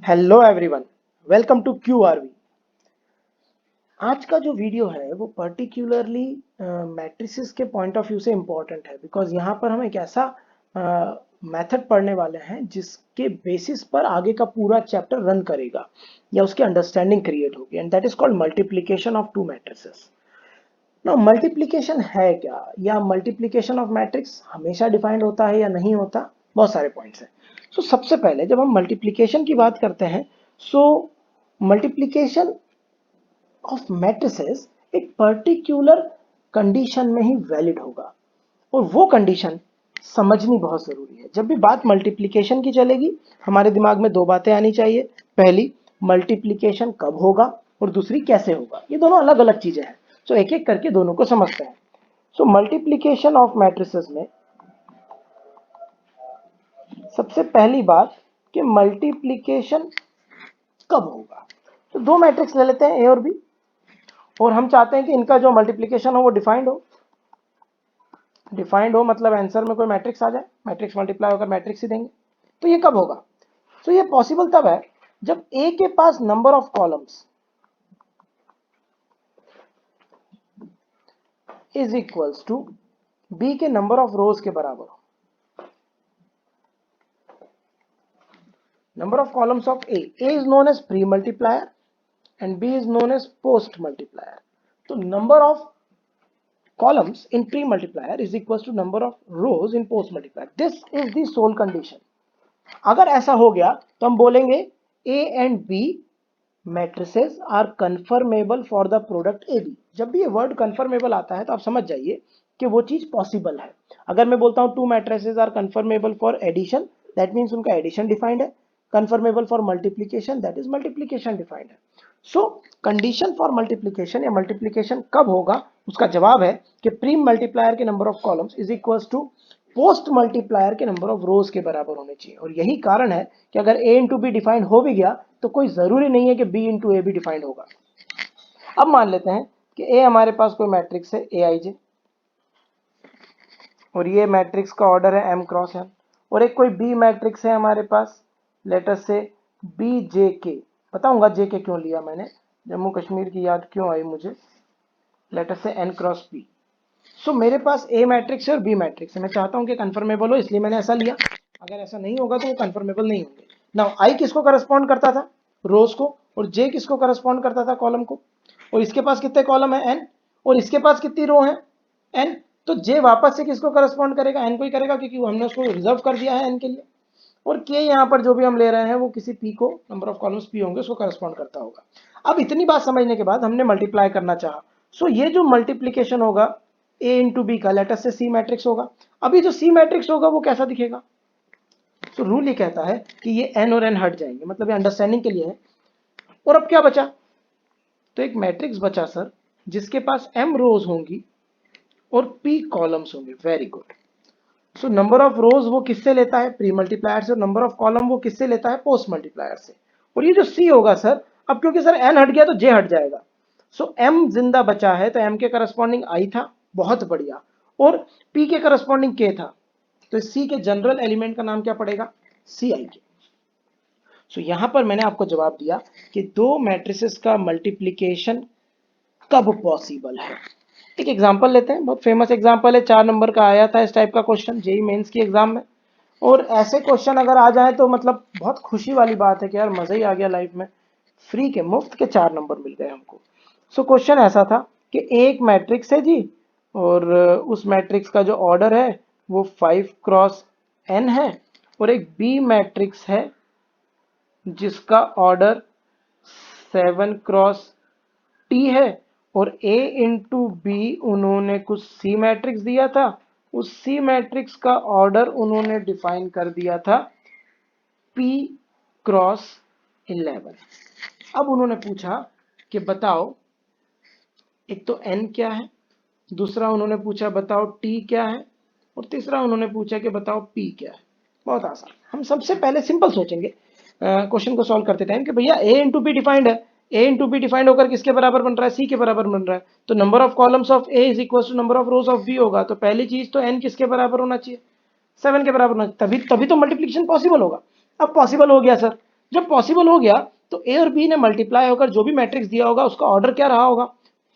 Hello everyone, welcome to QRV. आज का जो वीडियो है वो पर्टिकुलरली मैट्रिसेस के पॉइंट ऑफ व्यू से इम्पोर्टेंट है, बिकॉज यहाँ पर हम एक ऐसा मेथड पढ़ने वाले हैं जिसके बेसिस पर आगे का पूरा चैप्टर रन करेगा या उसकी अंडरस्टैंडिंग क्रिएट होगी, and that is called multiplication of to matrices. Now multiplication है क्या, या मल्टीप्लिकेशन ऑफ मैट्रिक्स हमेशा डिफाइंड होता है या नहीं होता, बहुत सारे पॉइंट्स हैं। सो सबसे पहले जब हम मल्टीप्लिकेशन की बात करते हैं, सो मल्टीप्लिकेशन ऑफ मैट्रिसेस एक पर्टिकुलर कंडीशन में ही वैलिड होगा, और वो कंडीशन समझनी बहुत जरूरी है। जब भी बात मल्टीप्लिकेशन की चलेगी हमारे दिमाग में दो बातें आनी चाहिए। पहली, मल्टीप्लिकेशन कब होगा, और दूसरी कैसे होगा। ये दोनों अलग अलग चीजें हैं, सो एक एक करके दोनों को समझते हैं। सो मल्टीप्लिकेशन ऑफ मैट्रिसेस में सबसे पहली बात कि मल्टीप्लिकेशन कब होगा। तो दो मैट्रिक्स ले लेते हैं, ए और बी, और हम चाहते हैं कि इनका जो मल्टीप्लिकेशन हो वो डिफाइंड हो मतलब आंसर में कोई मैट्रिक्स आ जाए, मैट्रिक्स मल्टीप्लाई होकर मैट्रिक्स ही देंगे। तो ये कब होगा? तो ये पॉसिबल तब है जब ए के पास number of columns is equals to B के नंबर ऑफ रोज के बराबर हो। Number of columns of A is known as pre multiplier and B is known as post multiplier. So number of columns in pre multiplier is equals to number of rows in post multiplier. This is the sole condition. अगर ऐसा हो गया तो हम बोलेंगे A and B matrices are confirmable for the product AB. जब भी ये वर्ड confirmable आता है तो आप समझ जाइए कि वो चीज पॉसिबल है। अगर मैं बोलता हूं two matrices are confirmable for addition, that means उनका एडिशन डिफाइंड है। confirmable for multiplication, that is multiplication defined है। सो कंडीशन फॉर मल्टीप्लीकेशन या मल्टीप्लीकेशन कब होगा, उसका जवाब है कि प्री मल्टीप्लायर के number of columns is equals to post multiplier के नंबर ऑफ रोज के बराबर होने चाहिए। और यही कारण है कि अगर a इंटू बी डिफाइंड हो भी गया तो कोई जरूरी नहीं है कि b इंटू ए भी डिफाइंड होगा। अब मान लेते हैं कि a हमारे पास कोई मैट्रिक्स है ए आई जे, और ये मैट्रिक्स का ऑर्डर है m क्रॉस n, और एक कोई b मैट्रिक्स है हमारे पास, लेटर से बी जे के। बताऊंगा जे के क्यों लिया मैंने, जम्मू कश्मीर की याद क्यों आई मुझे, लेटर से n क्रॉस p। सो मेरे पास ए मैट्रिक्स है और बी मैट्रिक्स है, मैं चाहता हूं कि कंफर्मेबल हो इसलिए मैंने ऐसा लिया। अगर ऐसा नहीं होगा तो वो कंफर्मेबल नहीं होंगे। नाउ आई किसको करस्पॉन्ड करता था, रोज को, और जे किसको करस्पॉन्ड करता था, कॉलम को। और इसके पास कितने कॉलम है, n, और इसके पास कितनी रो है, n। तो जे वापस से किसको करस्पॉन्ड करेगा, n को ही करेगा, क्योंकि हमने उसको रिजर्व कर दिया है n के लिए। और के यहाँ पर जो भी हम ले रहे हैं वो किसी पी को, नंबर ऑफ कॉलम्स पी होंगे, उसको करस्पॉन्ड करता होगा। अब इतनी बात समझने के बाद हमने मल्टीप्लाई करना चाहा। सो ये जो मल्टीप्लीकेशन होगा ए इंटू बी का, लेटर से सी मैट्रिक्स होगा। अभी जो सी मैट्रिक्स होगा वो कैसा दिखेगा, तो रूल ये कहता है कि ये एन और एन हट जाएंगे, मतलब ये अंडरस्टैंडिंग के लिए है। और अब क्या बचा, तो एक मैट्रिक्स बचा सर जिसके पास एम रोज होंगी और पी कॉलम्स होंगे। Very good. So number of रोज वो किससे लेता है, प्री मल्टीप्लायर से, और नंबर ऑफ कॉलम वो किससे लेता है, पोस्ट मल्टीप्लायर से। और ये जो सी होगा सर, अब क्योंकि सर एन हट गया तो जे हट जाएगा। सो एम जिंदा बचा है तो एम के करस्पॉन्डिंग आई था, बहुत बढ़िया, और पी के करस्पॉन्डिंग के था, तो सी के जनरल एलिमेंट का नाम क्या पड़ेगा, सी आई के। सो यहां पर मैंने आपको जवाब दिया कि दो मैट्रिसेस का मल्टीप्लीकेशन कब पॉसिबल है। एक एग्जांपल लेते हैं, बहुत फेमस एग्जांपल है, 4 नंबर का आया था इस टाइप का क्वेश्चन जेई मेंस की एग्जाम में। और ऐसे क्वेश्चन अगर आ जाए तो मतलब बहुत खुशी वाली बात है कि यार मजा ही आ गया लाइफ में, फ्री के मुफ्त के 4 नंबर मिल गए हमको। सो क्वेश्चन ऐसा था कि एक मैट्रिक्स है जी, और उस मैट्रिक्स का जो ऑर्डर है वो 5 क्रॉस n है, और एक बी मैट्रिक्स है जिसका ऑर्डर 7 क्रॉस टी है, और a इंटू बी उन्होंने कुछ सी मैट्रिक्स दिया था, उस सी मैट्रिक्स का ऑर्डर उन्होंने डिफाइन कर दिया था p क्रॉस 11। अब उन्होंने पूछा कि बताओ, एक तो n क्या है, दूसरा उन्होंने पूछा बताओ t क्या है, और तीसरा उन्होंने पूछा कि बताओ p क्या है। बहुत आसान। हम सबसे पहले सिंपल सोचेंगे क्वेश्चन को सॉल्व करते टाइम कि भैया a इंटू बी डिफाइंड है, a इंटू बी डिफाइंड होकर किसके बराबर बन रहा है, c के बराबर बन रहा है। तो number of columns of a is equal to number of rows of b होगा। तो पहली चीज तो n किसके बराबर होना चाहिए, 7 के बराबर होना चाहिए, तभी तभी तो मल्टीप्लिकेशन पॉसिबल होगा। अब पॉसिबल हो गया सर, जब पॉसिबल हो गया तो ए और बी ने मल्टीप्लाई होकर जो भी मैट्रिक्स दिया होगा उसका ऑर्डर क्या रहा होगा,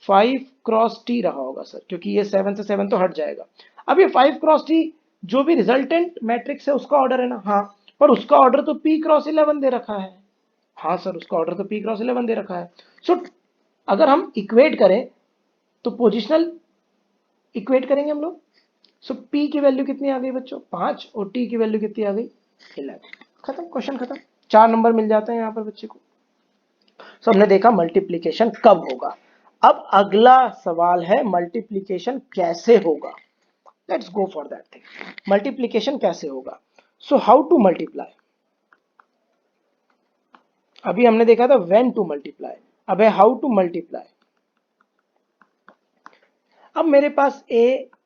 5x t रहा होगा सर, क्योंकि ये 7 से 7 तो हट जाएगा। अब ये 5x t जो भी रिजल्टेंट मैट्रिक्स है उसका ऑर्डर है ना, हाँ, पर उसका ऑर्डर तो p×11 दे रखा है। हाँ सर, उसका ऑर्डर तो p×11 दे रखा है। सो अगर हम इक्वेट करें तो पोजिशनल इक्वेट करेंगे हम लोग। सो p की वैल्यू कितनी आ गई बच्चों, 5, और t की वैल्यू कितनी आ गई, 11। खत्म, क्वेश्चन खत्म, 4 नंबर मिल जाते हैं यहाँ पर बच्चे को। सो हमने देखा मल्टीप्लीकेशन कब होगा। अब अगला सवाल है मल्टीप्लीकेशन कैसे होगा। Let's go for that thing. Multiplication कैसे होगा, सो हाउ टू मल्टीप्लाई। अभी हमने देखा था व्हेन टू मल्टीप्लाई, अब है हाउ टू मल्टीप्लाई। अब मेरे पास a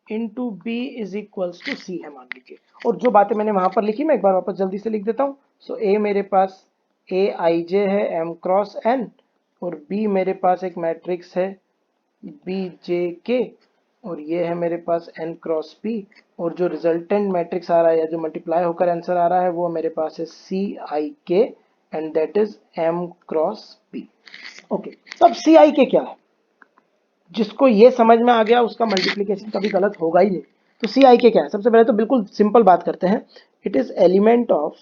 into B is equals to C है मान लीजिए, और जो बातें मैंने वहां पर लिखी मैं एक बार वापस जल्दी से लिख देता हूं। सो a मेरे पास a आई जे है m×n, और b मेरे पास एक मैट्रिक्स है b j k, और ये है मेरे पास n×p, और जो रिजल्टेंट मैट्रिक्स आ रहा है या जो मल्टीप्लाई होकर आंसर आ रहा है वो मेरे पास है c i k, and that is m×p। Okay, तो अब c i k क्या है, जिसको ये समझ में आ गया उसका मल्टीप्लिकेशन कभी गलत होगा ही नहीं। तो सी आई के क्या है, सबसे पहले तो बिल्कुल सिंपल बात करते हैं। It is element of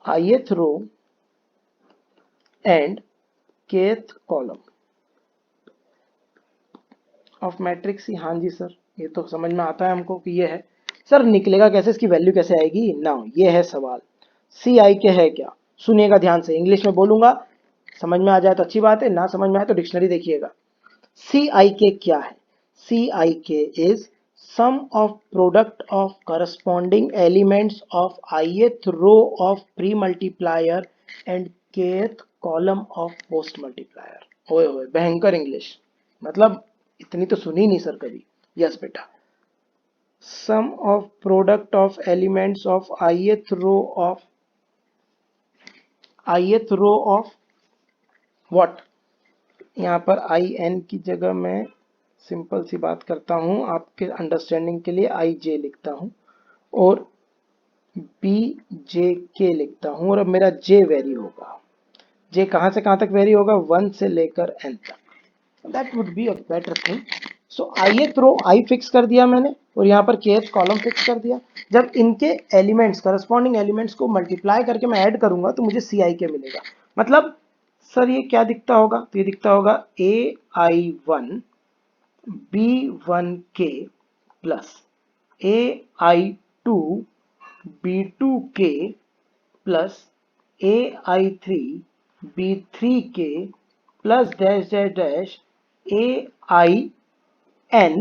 ith row and kth column of matrix C. हाँ जी सर, ये तो समझ में आता है हमको कि ये है। सर निकलेगा कैसे, इसकी वैल्यू कैसे आएगी ना, ये है सवाल। सी आई के है क्या, सुनिएगा ध्यान से, इंग्लिश में बोलूंगा, समझ में आ जाए तो अच्छी बात है, ना समझ में आए तो डिक्शनरी देखिएगा। सी आई के क्या है, सी आई के is sum of product of corresponding elements of ith row of pre-multiplier and kth column of post multiplier। ओए होए भयंकर इंग्लिश, मतलब इतनी तो सुनी नहीं सर कभी। यस बेटा, sum of product of elements of ith row of what, यहाँ पर आई एन की जगह मैं सिंपल सी बात करता हूँ आपके अंडरस्टैंडिंग के लिए, आई जे लिखता हूँ और बी जे के लिखता हूँ, और अब मेरा जे वेरी होगा। जे कहाँ से कहाँ तक वेरी होगा, 1 से लेकर n तक। That would be a better thing. So ith row I fix कर दिया मैंने, और यहाँ पर kth कॉलम फिक्स कर दिया। जब इनके एलिमेंट्स, करस्पॉन्डिंग एलिमेंट्स को मल्टीप्लाई करके मैं ऐड करूंगा तो मुझे सी आई के मिलेगा। मतलब सर ये क्या दिखता होगा, तो ये दिखता होगा ai1 b1k plus ai2 b2k plus ai3 b3k plus dash dash dash ain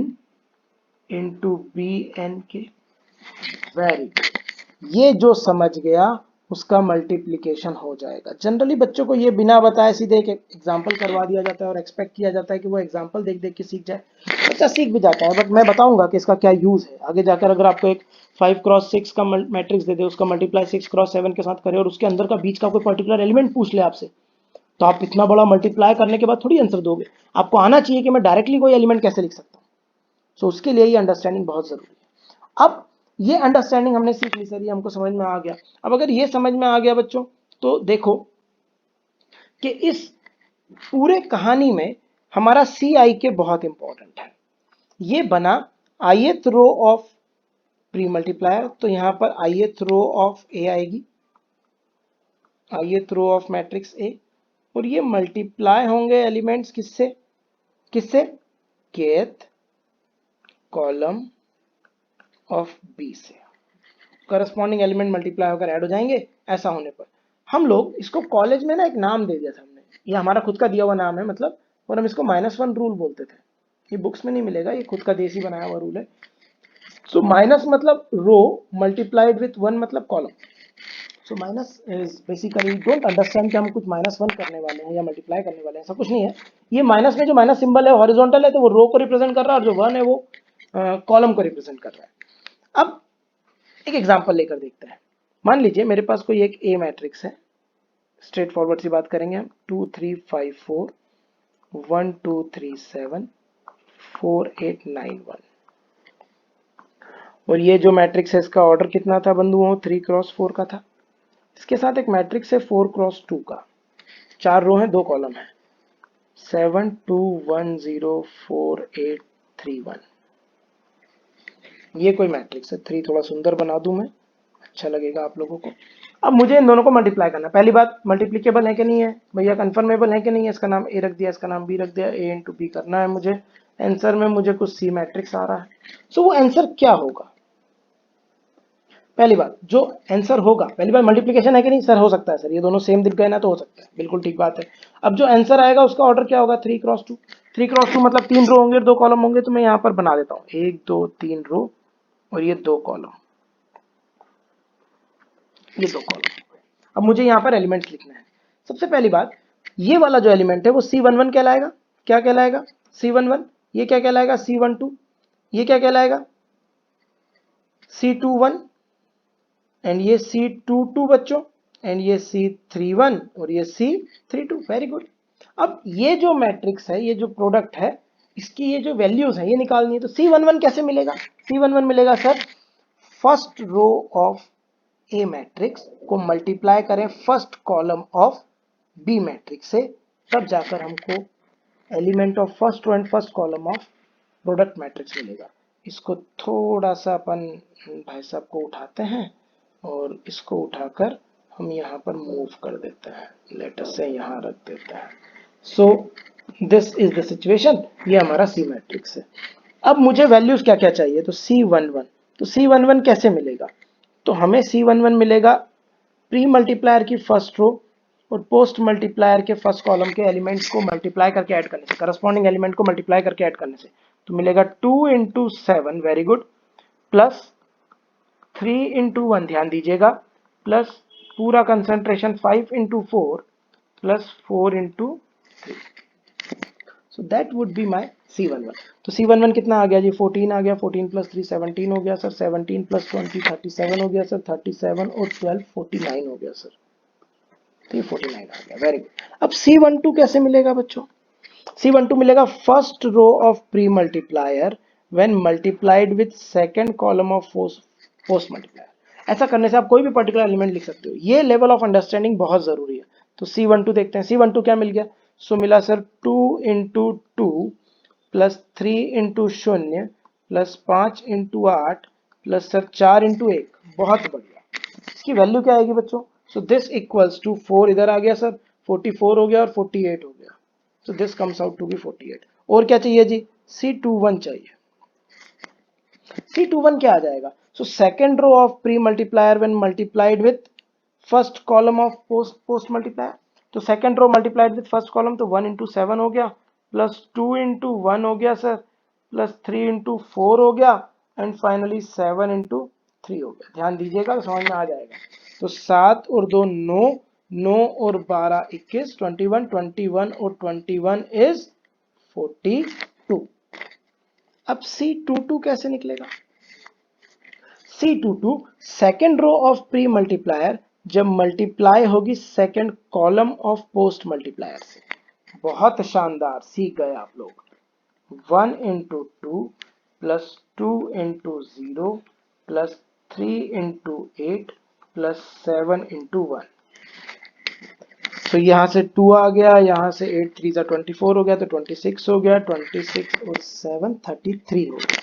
into B N K. Very good, ये जो समझ गया उसका मल्टीप्लिकेशन हो जाएगा। जनरली बच्चों को ये बिना बताए सीधे एक एग्जाम्पल करवा दिया जाता है और एक्सपेक्ट किया जाता है कि वो एग्जाम्पल देख देख के सीख जाए। बच्चा सीख भी जाता है, बट मैं बताऊंगा कि इसका क्या यूज है आगे जाकर। अगर आपको एक 5x6 का मैट्रिक्स दे दे, उसका मल्टीप्लाई 6x7 के साथ करे और उसके अंदर का बीच का कोई पर्टिकुलर एलिमेंट पूछ ले आपसे, तो आप इतना बड़ा मल्टीप्लाई करने के बाद थोड़ी आंसर दोगे। आपको आना चाहिए कि मैं डायरेक्टली कोई एलिमेंट कैसे लिख सकता हूँ। सो उसके लिए ये अंडरस्टैंडिंग बहुत जरूरी है। अब ये अंडरस्टैंडिंग हमने सीख ली सर, ये हमको समझ में आ गया। अब अगर ये समझ में आ गया बच्चों, तो देखो कि इस पूरे कहानी में हमारा सी आई के बहुत इंपॉर्टेंट है। ये बना ith row of pre multiplier, तो यहां पर ith रो ऑफ ए आएगी, ith row of matrix A, और ये मल्टीप्लाई होंगे एलिमेंट्स किससे, किससे, kth कॉलम ऑफ बी से। करस्पॉन्डिंग एलिमेंट मल्टीप्लाई होकर ऐड हो जाएंगे। ऐसा होने पर हम लोग इसको कॉलेज में ना एक नाम दे दिया था हमने, ये हमारा खुद का दिया हुआ नाम है मतलब, और हम इसको -1 रूल बोलते थे। ये बुक्स में नहीं मिलेगा, ये खुद का देसी बनाया हुआ रूल है। सो माइनस मतलब रो मल्टीप्लाइड विथ 1 मतलब column. So minus is basically, don't understand कि हम कुछ -1 करने वाले हैं या मल्टीप्लाई करने वाले हैं, ऐसा कुछ नहीं है। ये माइनस में जो माइनस सिंबल है हॉरिजॉन्टल है, तो वो रो को रिप्रेजेंट कर रहा है, और जो 1 है वो कॉलम को रिप्रेजेंट कर रहा है। अब एक एग्जांपल लेकर देखते हैं। मान लीजिए मेरे पास कोई एक ए मैट्रिक्स है, स्ट्रेट फॉरवर्ड सी बात करेंगे हम, 2 3 5 4 1 2 3 7 4 8 9 1, और ये जो मैट्रिक्स है इसका ऑर्डर कितना था बंधुओं, 3x4 का था। इसके साथ एक मैट्रिक्स है 4x2 का, 4 रो है 2 कॉलम है, 7 2 1 0 4 8 3 1। ये कोई मैट्रिक्स है, 3 थोड़ा सुंदर बना दूं मैं, अच्छा लगेगा आप लोगों को। अब मुझे इन दोनों को मल्टीप्लाई करना है। पहली बात, मल्टीप्लिकेबल है कि नहीं है भैया, कन्फर्मेबल है कि नहीं है। इसका नाम ए रख दिया, इसका नाम बी रख दिया, ए इंटू बी करना है मुझे। आंसर में मुझे कुछ सी मैट्रिक्स आ रहा है। सो वो आंसर क्या होगा? पहली बात, जो आंसर होगा, पहली बात मल्टीप्लिकेशन है कि नहीं सर, हो सकता है सर, ये दोनों सेम दिख गए ना तो हो सकता है, बिल्कुल ठीक बात है। अब जो आंसर आएगा उसका ऑर्डर क्या होगा? 3x2। 3x2 मतलब 3 रो होंगे, 2 कॉलम होंगे। तो मैं यहाँ पर बना देता हूँ 1 2 3 रो और ये 2 कॉलम, ये 2 कॉलम। अब मुझे यहाँ पर एलिमेंट्स लिखना है। सबसे पहली बात, ये वाला जो एलिमेंट है वो C11 कहलाएगा। क्या कहलाएगा? C11। ये क्या कहलाएगा? C12। ये क्या कहलाएगा? C21। एंड ये C22 बच्चों, एंड ये C31 और ये C32। Very good. अब ये जो मैट्रिक्स है, ये जो प्रोडक्ट है, इसकी ये जो वैल्यूज है ये निकालनी है। तो C11 कैसे मिलेगा? C11 मिलेगा sir, first row of A matrix को मल्टीप्लाई करें first column of B matrix से, तब जाकर हमको element of first row and first column of product matrix मिलेगा। इसको थोड़ा सा अपन भाई साहब को उठाते हैं और इसको उठाकर हम यहाँ पर मूव कर देते हैं, लेटर से यहाँ रख देते हैं। सो दिस इज द सिचुएशन, ये हमारा सी मैट्रिक्स है। अब मुझे वैल्यूज क्या क्या चाहिए? तो C11। तो C11 कैसे मिलेगा? तो हमें C11 मिलेगा प्री मल्टीप्लायर की फर्स्ट रो और पोस्ट मल्टीप्लायर के फर्स्ट कॉलम के एलिमेंट्स को मल्टीप्लाई करके ऐड करने से, करस्पॉन्डिंग एलिमेंट को मल्टीप्लाई करके ऐड करने से। तो मिलेगा 2 into 7, very good, plus 3 into 1, ध्यान दीजिएगा, प्लस पूरा concentration 5 into 4 plus 4 into 3। So that would be my C11। तो C11 कितना आ गया जी? 14 आ गया। 14 प्लस 3 17 हो गया सर। 17 प्लस 20 37 हो गया सर। 37 और 12 49 हो गया सर। तो ये 49 आ गया, वेरी गुड। अब C12 कैसे मिलेगा बच्चों? C12 मिलेगा first row of pre multiplier when multiplied with second column of post multiplier. ऐसा करने से आप कोई भी पर्टिकुलर एलिमेंट लिख सकते हो। ये लेवल ऑफ अंडरस्टैंडिंग बहुत जरूरी है। तो C12 देखते हैं। C12 क्या मिल गया? सो मिला sir 2 into 2 plus 3 into 0 plus 5 into 8 plus sir 4 into 1। बहुत बढ़िया। इसकी वैल्यू क्या आएगी बच्चों? सो दिस इक्वल्स टू 4 इधर आ गया सर, 44 हो गया और 48 हो गया। So this comes out to be 48। और क्या चाहिए जी? C21 चाहिए। C21 क्या आ जाएगा? So second row of pre multiplier when multiplied with first column of post multiplier. तो second row multiplied with first column, तो 1 इंटू 7 हो गया, प्लस 2 इंटू 1 हो गया सर, प्लस 3 इंटू 4 हो गया, एंड फाइनली 7 इंटू 3 हो गया। ध्यान दीजिएगा, समझ में आ जाएगा। तो 7 और 2 9, 9 और 12 21, 21, 21 और 21 इज 42। अब C22 कैसे निकलेगा? C22 second row of pre multiplier जब मल्टीप्लाई होगी second column of post multiplier से। बहुत शानदार, सीख गए आप लोग। 1 into 2 plus 2 into 0 plus 3 into 8 plus 7 into 1। तो यहाँ से 2 आ गया, यहाँ से 8 3 जा 24 हो गया, तो 26 हो गया, 26 और 7 33 हो गया।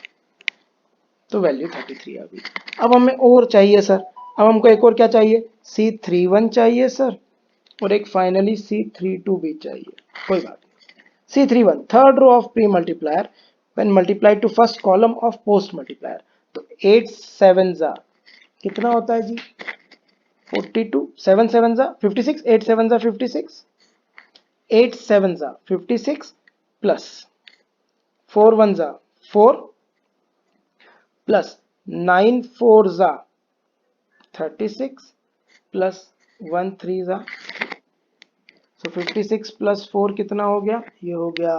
तो वैल्यू 33 आ गई। अब हमें और चाहिए सर। अब हमको एक और क्या चाहिए? C31 चाहिए सर, और एक फाइनली C32 भी चाहिए। कोई बात नहीं। C31 third row of pre multiplier when multiplied to first column of post multiplier. तो 8 7 जा कितना होता है जी? 42, 7 7 जा 56, 8 7 जा 56, 8 7 जा 56 प्लस 4 1 जा 4 प्लस 9 4 जा 36 प्लस 1 3 जा। सो 56 प्लस 4 कितना हो गया? ये हो गया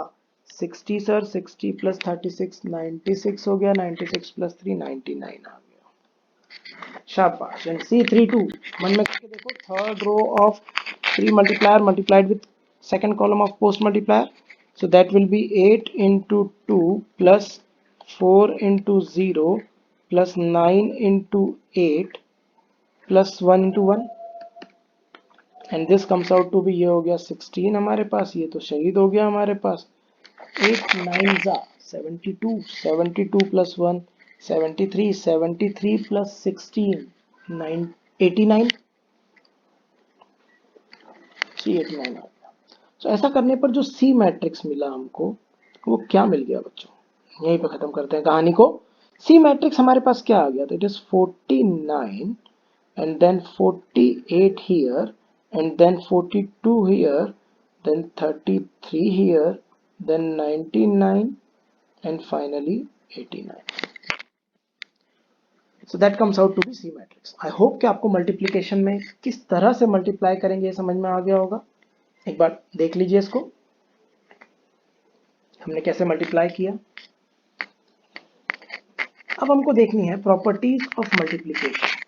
60 सर। 60 प्लस 36 96 हो गया। 96 प्लस 3 99 आ गया। शाबाश। एंड C32 मन में करके देखो, third row of pre multiplier multiplied with second column of post multiplier. So that will be 8 into 2 plus 4 into 0 plus 9 into 8 plus 1 into 1। And this comes out to be, ये हो गया 16 हमारे पास, ये तो शहीद हो गया हमारे पास। 8 9 जा 72, 72 प्लस 1 73, 73 प्लस 16 9 89, सी 89 आ गया। तो ऐसा करने पर जो सी मैट्रिक्स मिला हमको, वो क्या मिल गया बच्चों, यहीं पे खत्म करते हैं कहानी को। सी मैट्रिक्स हमारे पास क्या आ गया, तो it is 49 and then 48 here and then 42 here, then 33 here, then 99 and finally 89. So that comes out to be C matrix. I hope कि आपको मल्टीप्लिकेशन में किस तरह से मल्टीप्लाई करेंगे ये समझ में आ गया होगा। एक बार देख लीजिए इसको, हमने कैसे मल्टीप्लाई किया। अब हमको देखनी है properties of multiplication.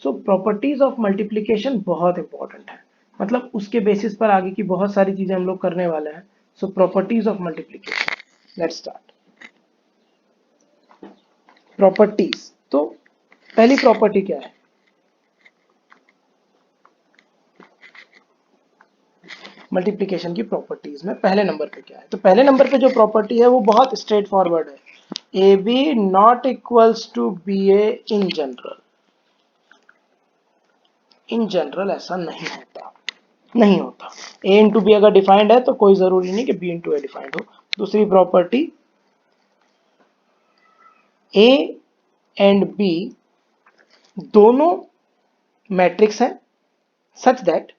So properties of multiplication बहुत इंपॉर्टेंट है, मतलब उसके बेसिस पर आगे की बहुत सारी चीजें हम लोग करने वाले हैं। So properties of multiplication, let's start. Properties, तो पहली प्रॉपर्टी क्या है, मल्टीप्लिकेशन की प्रॉपर्टीज में पहले नंबर पे क्या है, तो पहले नंबर पे जो प्रॉपर्टी है वो बहुत स्ट्रेट फॉरवर्ड है, A B not equals to B A in general. In general ऐसा नहीं होता, नहीं होता। ए इंटू बी अगर डिफाइंड है तो कोई जरूरी नहीं कि बी इंटू ए डिफाइंड हो। दूसरी प्रॉपर्टी, ए एंड बी दोनों मैट्रिक्स हैं such that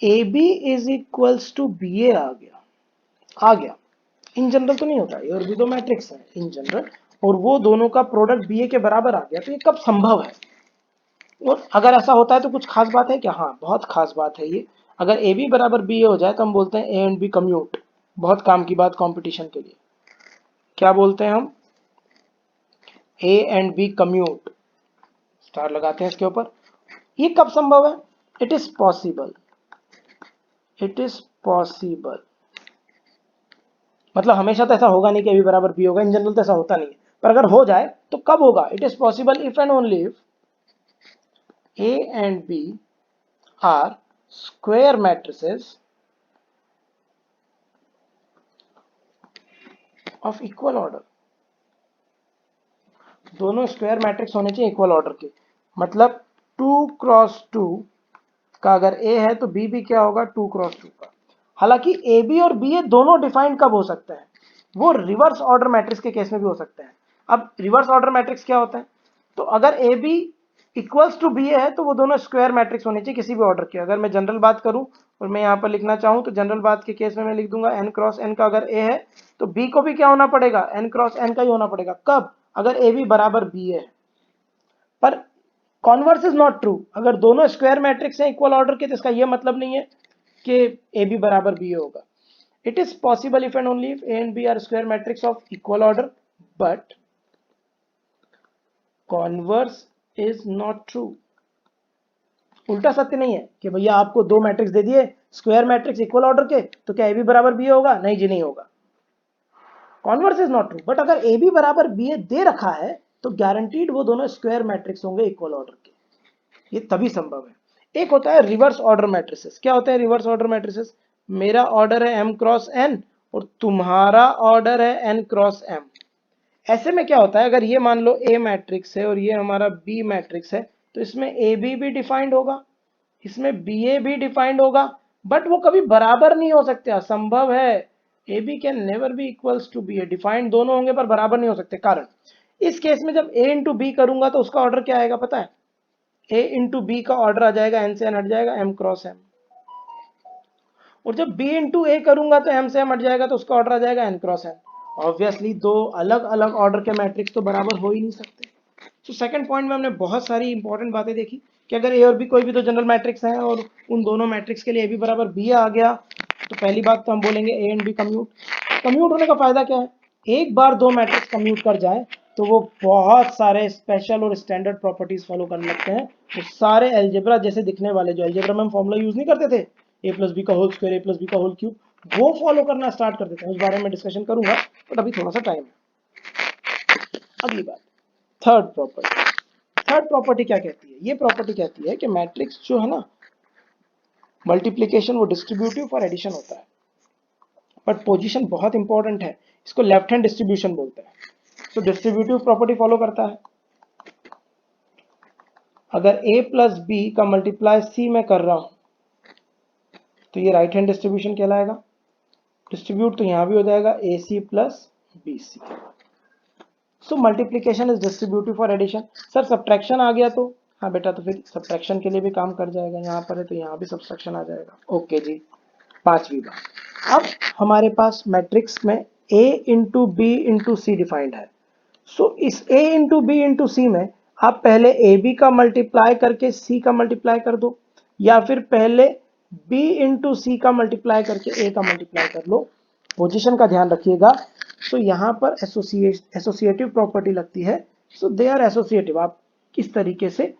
A B is equals to B A आ गया। इन जनरल तो नहीं होता, ए और बी दो मैट्रिक्स हैं इन जनरल, और वो दोनों का प्रोडक्ट बी ए के बराबर आ गया, तो ये कब संभव है, और अगर ऐसा होता है तो कुछ खास बात है क्या, हाँ बहुत खास बात है ये। अगर ए बी बराबर बी ए हो जाए तो हम बोलते हैं ए एंड बी कम्यूट, बहुत काम की बात कंपटीशन के लिए। क्या बोलते हैं हम, A and B commute, star लगाते हैं इसके ऊपर। ये कब संभव है, it is possible, it is possible, मतलब हमेशा तो ऐसा होगा नहीं कि ए बी बराबर बी होगा, इन जनरल तो ऐसा होता नहीं है, पर अगर हो जाए तो कब होगा, it is possible if and only if A and B are square matrices of equal order. दोनों स्क्वायर मैट्रिक्स होने चाहिए इक्वल ऑर्डर के, मतलब 2x2 का अगर ए है तो बी भी क्या होगा 2x2 का। हालांकि ए बी और बी ए दोनों डिफाइंड कब हो सकते हैं, वो रिवर्स ऑर्डर मैट्रिक्स के केस में भी हो सकते हैं। अब रिवर्स ऑर्डर मैट्रिक्स क्या होता है, तो अगर A B equals to B A है तो वो दोनों स्क्वायर मैट्रिक्स होने चाहिए किसी भी ऑर्डर के। अगर मैं जनरल बात करूं और मैं यहाँ पर लिखना चाहूं तो जनरल बात के केस में मैं लिख दूंगा n क्रॉस n का अगर ए है तो बी को भी क्या होना पड़ेगा, n क्रॉस n का ही होना पड़ेगा। कब, अगर ए बी बराबर बी है। पर कॉन्वर्स इज नॉट ट्रू, अगर दोनों स्क्वायर मैट्रिक्स हैं इक्वल ऑर्डर के तो इसका यह मतलब नहीं है कि ए बी बराबर बी होगा। It is possible if and only if A and B are square matrix of equal order, but converse is not true. उल्टा सत्य नहीं है कि भैया आपको दो मैट्रिक्स दे दिए स्क्वायर मैट्रिक्स इक्वल ऑर्डर के, तो क्या ए बी बराबर बी होगा, नहीं जी नहीं होगा। Converse is not true, but अगर ए बी बराबर बी ए दे रखा है तो गारंटीड वो दोनों स्क्वायर मैट्रिक्स होंगे इक्वल ऑर्डर के, ये तभी संभव है। एक होता है रिवर्स ऑर्डर मैट्रिसेस। क्या होते हैं रिवर्स ऑर्डर मैट्रिसेस, मेरा ऑर्डर है m क्रॉस n और तुम्हारा ऑर्डर है n क्रॉस m। ऐसे में क्या होता है, अगर ये मान लो A मैट्रिक्स है और ये हमारा B मैट्रिक्स है, तो इसमें AB भी डिफाइंड होगा, इसमें BA भी डिफाइंड होगा, बट वो कभी बराबर नहीं हो सकते, असंभव है। AB can never be equals to BA, defined दोनों होंगे पर बराबर नहीं हो सकते। कारण, इस केस में जब A इंटू बी करूंगा तो उसका ऑर्डर क्या आएगा पता है, A इंटू बी का ऑर्डर आ जाएगा n से n हट जाएगा m क्रॉस m, और जब B इंटू ए करूंगा तो m से m हट जाएगा तो उसका ऑर्डर आ जाएगा n क्रॉस n। ऑब्वियसली दो अलग अलग ऑर्डर के मैट्रिक्स तो बराबर हो ही नहीं सकते। तो सेकंड पॉइंट में हमने बहुत सारी इंपॉर्टेंट बातें देखी कि अगर ए और बी कोई भी दो जनरल मैट्रिक्स हैं और उन दोनों मैट्रिक्स के लिए ए बी बराबर बी आ गया, तो पहली बात तो हम बोलेंगे A and B commute. Commute होने का फायदा क्या है, एक बार दो मैट्रिक्स कम्यूट कर जाए तो वो बहुत सारे स्पेशल और स्टैंडर्ड प्रॉपर्टीज फॉलो करने लगते हैं, वो सारे एल्जेब्रा जैसे दिखने वाले, जो एल्जेब्रा में हम फॉर्मूला यूज नहीं करते थे ए प्लस बी का होल स्क्वायर ए प्लस बी का होल क्यूब, वो फॉलो करना स्टार्ट कर देते हैं। उस बारे में डिस्कशन करूंगा बट अभी थोड़ा सा टाइम है। अगली बात, थर्ड प्रॉपर्टी। थर्ड प्रॉपर्टी क्या कहती है, ये प्रॉपर्टी कहती है कि मैट्रिक्स जो है ना मल्टीप्लीकेशन वो डिस्ट्रीब्यूटिव और एडिशन होता है, बट पोजीशन बहुत इंपॉर्टेंट है, इसको लेफ्ट हैंड डिस्ट्रीब्यूशन बोलते हैं। तो डिस्ट्रीब्यूटिव प्रॉपर्टी फॉलो करता है। अगर a प्लस बी का मल्टीप्लाई c में कर रहा हूं तो ये राइट हैंड डिस्ट्रीब्यूशन कहलाएगा। डिस्ट्रीब्यूट तो यहां भी हो जाएगा ac plus bc। So multiplication is distributive for addition. Sir subtraction आ गया तो हाँ बेटा, तो फिर सब्ट्रैक्शन के लिए भी काम कर जाएगा, यहाँ पर है तो यहाँ भी सब्ट्रैक्शन आ जाएगा। ओके जी, पांचवी बात। अब हमारे पास मैट्रिक्स में a into B into C defined है। सो इस a into B into C में आप पहले ए बी का मल्टीप्लाई करके c का मल्टीप्लाई कर दो, या फिर पहले b इंटू सी का मल्टीप्लाई करके a का मल्टीप्लाई कर लो। पोजीशन का ध्यान रखिएगा। सो यहाँ पर एसोसिएटिव प्रॉपर्टी लगती है। सो दे आर एसोसिएटिव। आप किस तरीके से,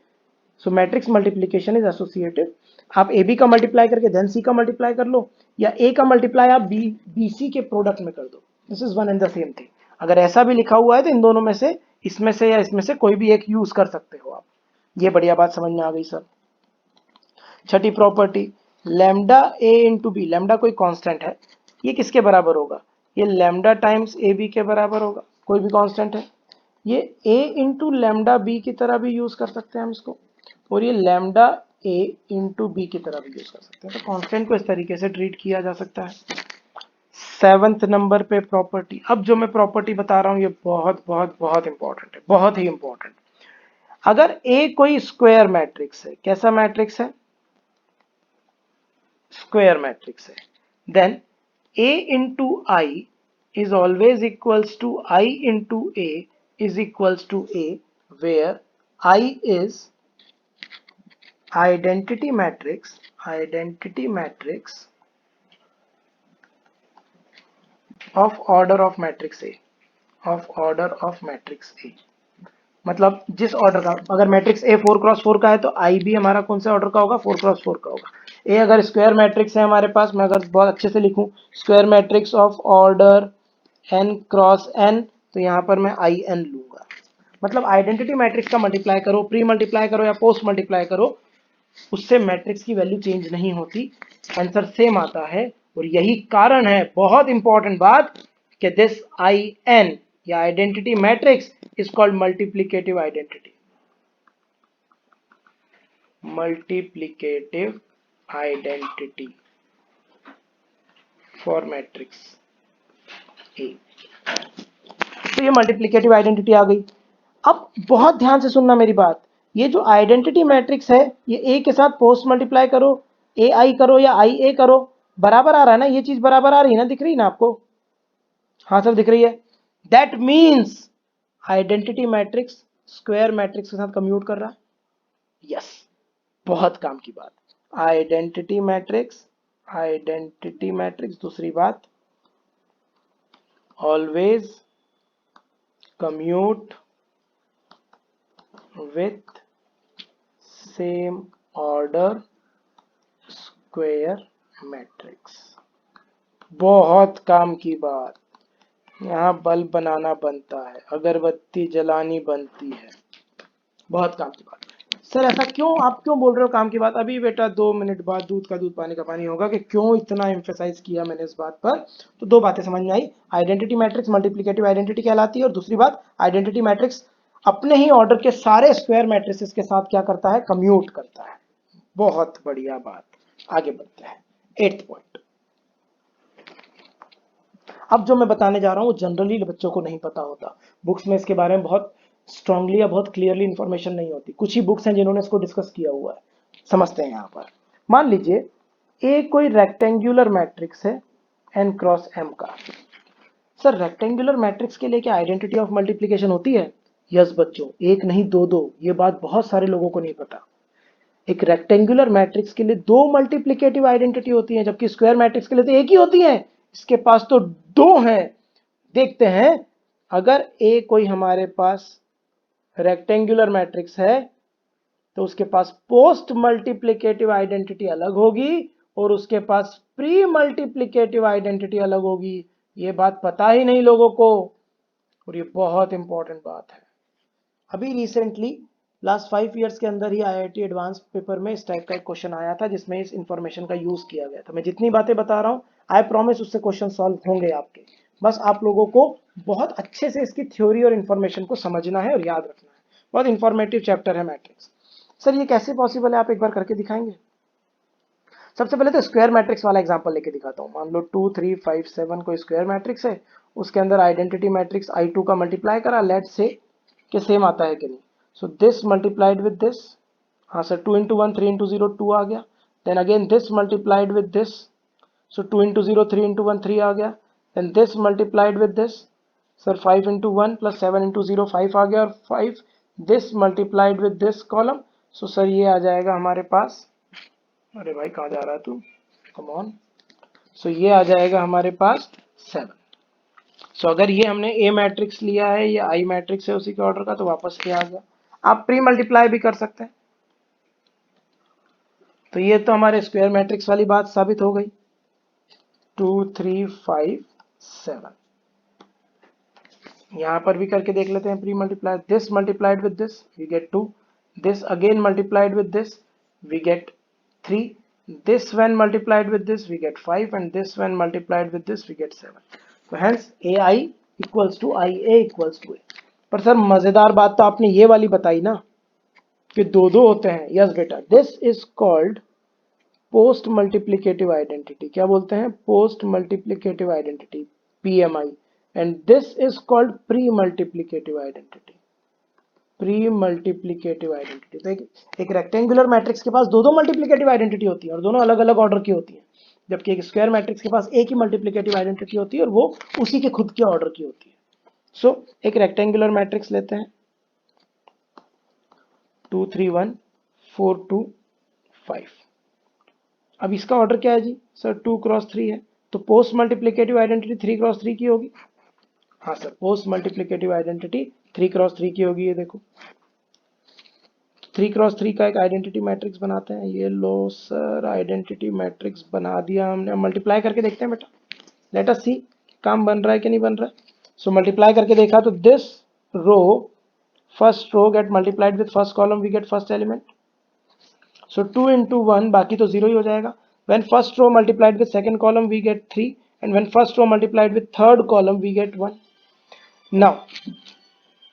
सो मैट्रिक्स मल्टीप्लीकेशन इज एसोसिएटिव। आप ए बी का मल्टीप्लाई करके देन सी का मल्टीप्लाई कर लो, या ए का मल्टीप्लाई आप बी सी के प्रोडक्ट में कर दो। This is one and the same thing. अगर ऐसा भी लिखा हुआ है तो इन दोनों में से, इसमें से या इसमें से कोई भी एक यूज कर सकते हो आप। ये बढ़िया बात समझ में आ गई सर। छठी प्रॉपर्टी, लैम्डा ए इंटू बी। लैम्डा कोई कांस्टेंट है, ये किसके बराबर होगा? ये लैम्डा टाइम्स ए बी के बराबर होगा। कोई भी कांस्टेंट है, ये a इंटू लैम्डा बी की तरह भी यूज कर सकते हैं हम इसको, और ये लैम्डा a इंटू बी की तरह भी यूज कर सकते हैं। तो कांस्टेंट को इस तरीके से ट्रीट किया जा सकता है। 7th नंबर पे प्रॉपर्टी। अब जो मैं प्रॉपर्टी बता रहा हूं ये बहुत बहुत बहुत इंपॉर्टेंट है, बहुत ही इंपॉर्टेंट। अगर a कोई स्क्वायर मैट्रिक्स है, कैसा मैट्रिक्स है? स्क्वायर मैट्रिक्स है, then a into I is always equals to I into A is equals to A, where I is identity matrix of order of matrix A, of order of matrix A। मतलब जिस order का, अगर matrix A 4x4 का है तो आई भी हमारा कौन से ऑर्डर का होगा? 4x4 का होगा। ए अगर स्क्वायर मैट्रिक्स है हमारे पास, मैं अगर बहुत अच्छे से लिखूं, square matrix of order n cross n, तो यहाँ पर मैं आई एन लूंगा। मतलब आइडेंटिटी मैट्रिक्स का मल्टीप्लाई करो, प्री मल्टीप्लाई करो या पोस्ट मल्टीप्लाई करो, उससे मैट्रिक्स की वैल्यू चेंज नहीं होती, आंसर सेम आता है। और यही कारण है, बहुत इंपॉर्टेंट बात, कि दिस आई एन या identity matrix is called multiplicative identity. Multiplicative identity for matrix A. तो ये मल्टीप्लिकेटिव आइडेंटिटी आ गई। अब बहुत ध्यान से सुनना मेरी बात, ये जो आइडेंटिटी मैट्रिक्स है, ये ए के साथ पोस्ट मल्टीप्लाई करो, ए आई करो या आई ए करो, बराबर आ रहा है ना? ये चीज बराबर आ रही है ना? दिख रही है ना आपको? हाँ सर दिख रही है। That means identity matrix square matrix के साथ कम्यूट कर रहा है। यस, बहुत काम की बात। आइडेंटिटी मैट्रिक्स, दूसरी बात, always commute with same order square matrix। बहुत काम की बात। यहाँ बल्ब बनाना बनता है, अगरबत्ती जलानी बनती है। बहुत काम की बात। सर ऐसा क्यों, आप क्यों बोल रहे हो काम की बात? अभी बेटा 2 मिनट बाद दूध का दूध पानी का पानी होगा कि क्यों इतना एम्फेसाइज किया मैंने इस बात पर। तो दो बातें समझ में आई, आइडेंटिटी मैट्रिक्स मल्टीप्लिकेटिव आइडेंटिटी कहलाती है, और दूसरी बात, आइडेंटिटी मैट्रिक्स अपने ही ऑर्डर के सारे स्क्वायर मैट्रिसेस के साथ क्या करता है? कम्यूट करता है। बहुत बढ़िया बात। आगे बढ़ते हैं, 8th पॉइंट। अब जो मैं बताने जा रहा हूं वो जनरली बच्चों को नहीं पता होता, बुक्स में इसके बारे में बहुत स्ट्रांगली या बहुत क्लियरली इंफॉर्मेशन नहीं होती। कुछ ही बुक्स हैं जिन्होंने इसको डिस्कस किया हुआ है। समझते हैं। यहाँ पर मान लीजिए ए कोई रेक्टेंगुलर मैट्रिक्स है n क्रॉस m का। सर रेक्टेंगुलर मैट्रिक्स के लिए क्या आइडेंटिटी ऑफ मल्टीप्लिकेशन होती है? यस बच्चों, एक नहीं दो। ये बात बहुत सारे लोगों को नहीं पता। एक रेक्टेंगुलर मैट्रिक्स के लिए दो मल्टीप्लिकेटिव आइडेंटिटी होती है, जबकि स्क्वायर मैट्रिक्स के लिए तो एक ही होती है। इसके पास तो दो हैं। देखते हैं, अगर ए कोई हमारे पास रेक्टेंगुलर मैट्रिक्स है तो उसके पास पोस्ट मल्टीप्लिकेटिव आइडेंटिटी अलग होगी और उसके पास प्री मल्टीप्लिकेटिव आइडेंटिटी अलग होगी। ये बात पता ही नहीं लोगों को, और ये बहुत इंपॉर्टेंट बात है। अभी रिसेंटली लास्ट 5 ईयर्स के अंदर ही आईआईटी एडवांस पेपर में इस टाइप का एक क्वेश्चन आया था जिसमें इस इंफॉर्मेशन का यूज किया गया था। मैं जितनी बातें बता रहा हूँ आई प्रॉमिस उससे क्वेश्चन सॉल्व होंगे आपके, बस आप लोगों को बहुत अच्छे से इसकी थ्योरी और इन्फॉर्मेशन को समझना है और याद रखना है। बहुत इंफॉर्मेटिव चैप्टर है मैट्रिक्स। सर ये कैसे पॉसिबल है, आप एक बार करके दिखाएंगे? सबसे पहले तो स्क्वायर मैट्रिक्स वाला एग्जांपल लेके दिखाता हूँ। मान लो 2 3 5 7 कोई स्क्वायर मैट्रिक्स है, उसके अंदर आइडेंटिटी मैट्रिक्स I2 का मल्टीप्लाई करा, लेट से कि सेम आता है कि नहीं। So this multiplied with this, हाँ सर 2 इंटू 1 3 इंटू 0 2 आ गया। Then again this multiplied with this, so 2 into 0 3 into 1 3 आ गया। Then this multiplied with this, sir 5 into 1 plus 7 into 0 5 आ गया, और 5 this multiplied with this column. So sir ये आ जाएगा हमारे पास, अरे भाई कहाँ जा रहा है तू, कम ऑन। सो ये आ जाएगा हमारे पास 7। सो अगर ये हमने ए मैट्रिक्स लिया है, ये आई मैट्रिक्स है उसी के ऑर्डर का, तो वापस ये आ गया। आप प्री मल्टीप्लाई भी कर सकते हैं। तो ये तो हमारे स्क्वायर मैट्रिक्स वाली बात साबित हो गई। 2 3 5 7 यहां पर भी करके देख लेते हैं pre multiply. This multiplied with this we get 2, this again multiplied with this we get 3, this when multiplied with this we get 5, and this when multiplied with this we get 7. So hence ai equals to ia equals to a। पर sir मजेदार बात तो आपने ये वाली बताई ना कि दो दो होते हैं। यस बेटा, this is called post multiplicative identity. क्या बोलते हैं? Post multiplicative identity, PMI. And this is called pre multiplicative identity, pre multiplicative identity. तो एक रेक्टेंगुलर मैट्रिक्स के पास दो दो मल्टीप्लिकेटिव आइडेंटिटी होती है और दोनों अलग अलग ऑर्डर की होती है, जबकि एक स्क्वायर मैट्रिक्स के पास एक ही मल्टीप्लिकेटिव आइडेंटिटी होती है और वो उसी के खुद के ऑर्डर की होती है। सो एक रेक्टेंगुलर मैट्रिक्स लेते हैं, 2 3 1 4 2 5। अब इसका ऑर्डर क्या है जी? सर 2 क्रॉस 3 है, तो पोस्ट मल्टीप्लिकेटिव आइडेंटिटी 3 क्रॉस 3 की होगी। हाँ sir, post multiplicative identity 3 cross 3 की होगी। ये देखो 3 क्रॉस 3 का एक आइडेंटिटी मैट्रिक्स बनाते हैं। ये लो सर, आइडेंटिटी मैट्रिक्स बना दिया हमने। मल्टीप्लाई करके देखते हैं बेटा, लेट अस सी काम बन रहा है कि नहीं बन रहा है। सो मल्टीप्लाई करके देखा तो this row, first row get multiplied with first column, we get first element. So 2 into 1 बाकी तो जीरो ही हो जाएगा। When first row multiplied with second column we get 3, and when first row multiplied with third column we get 1। Now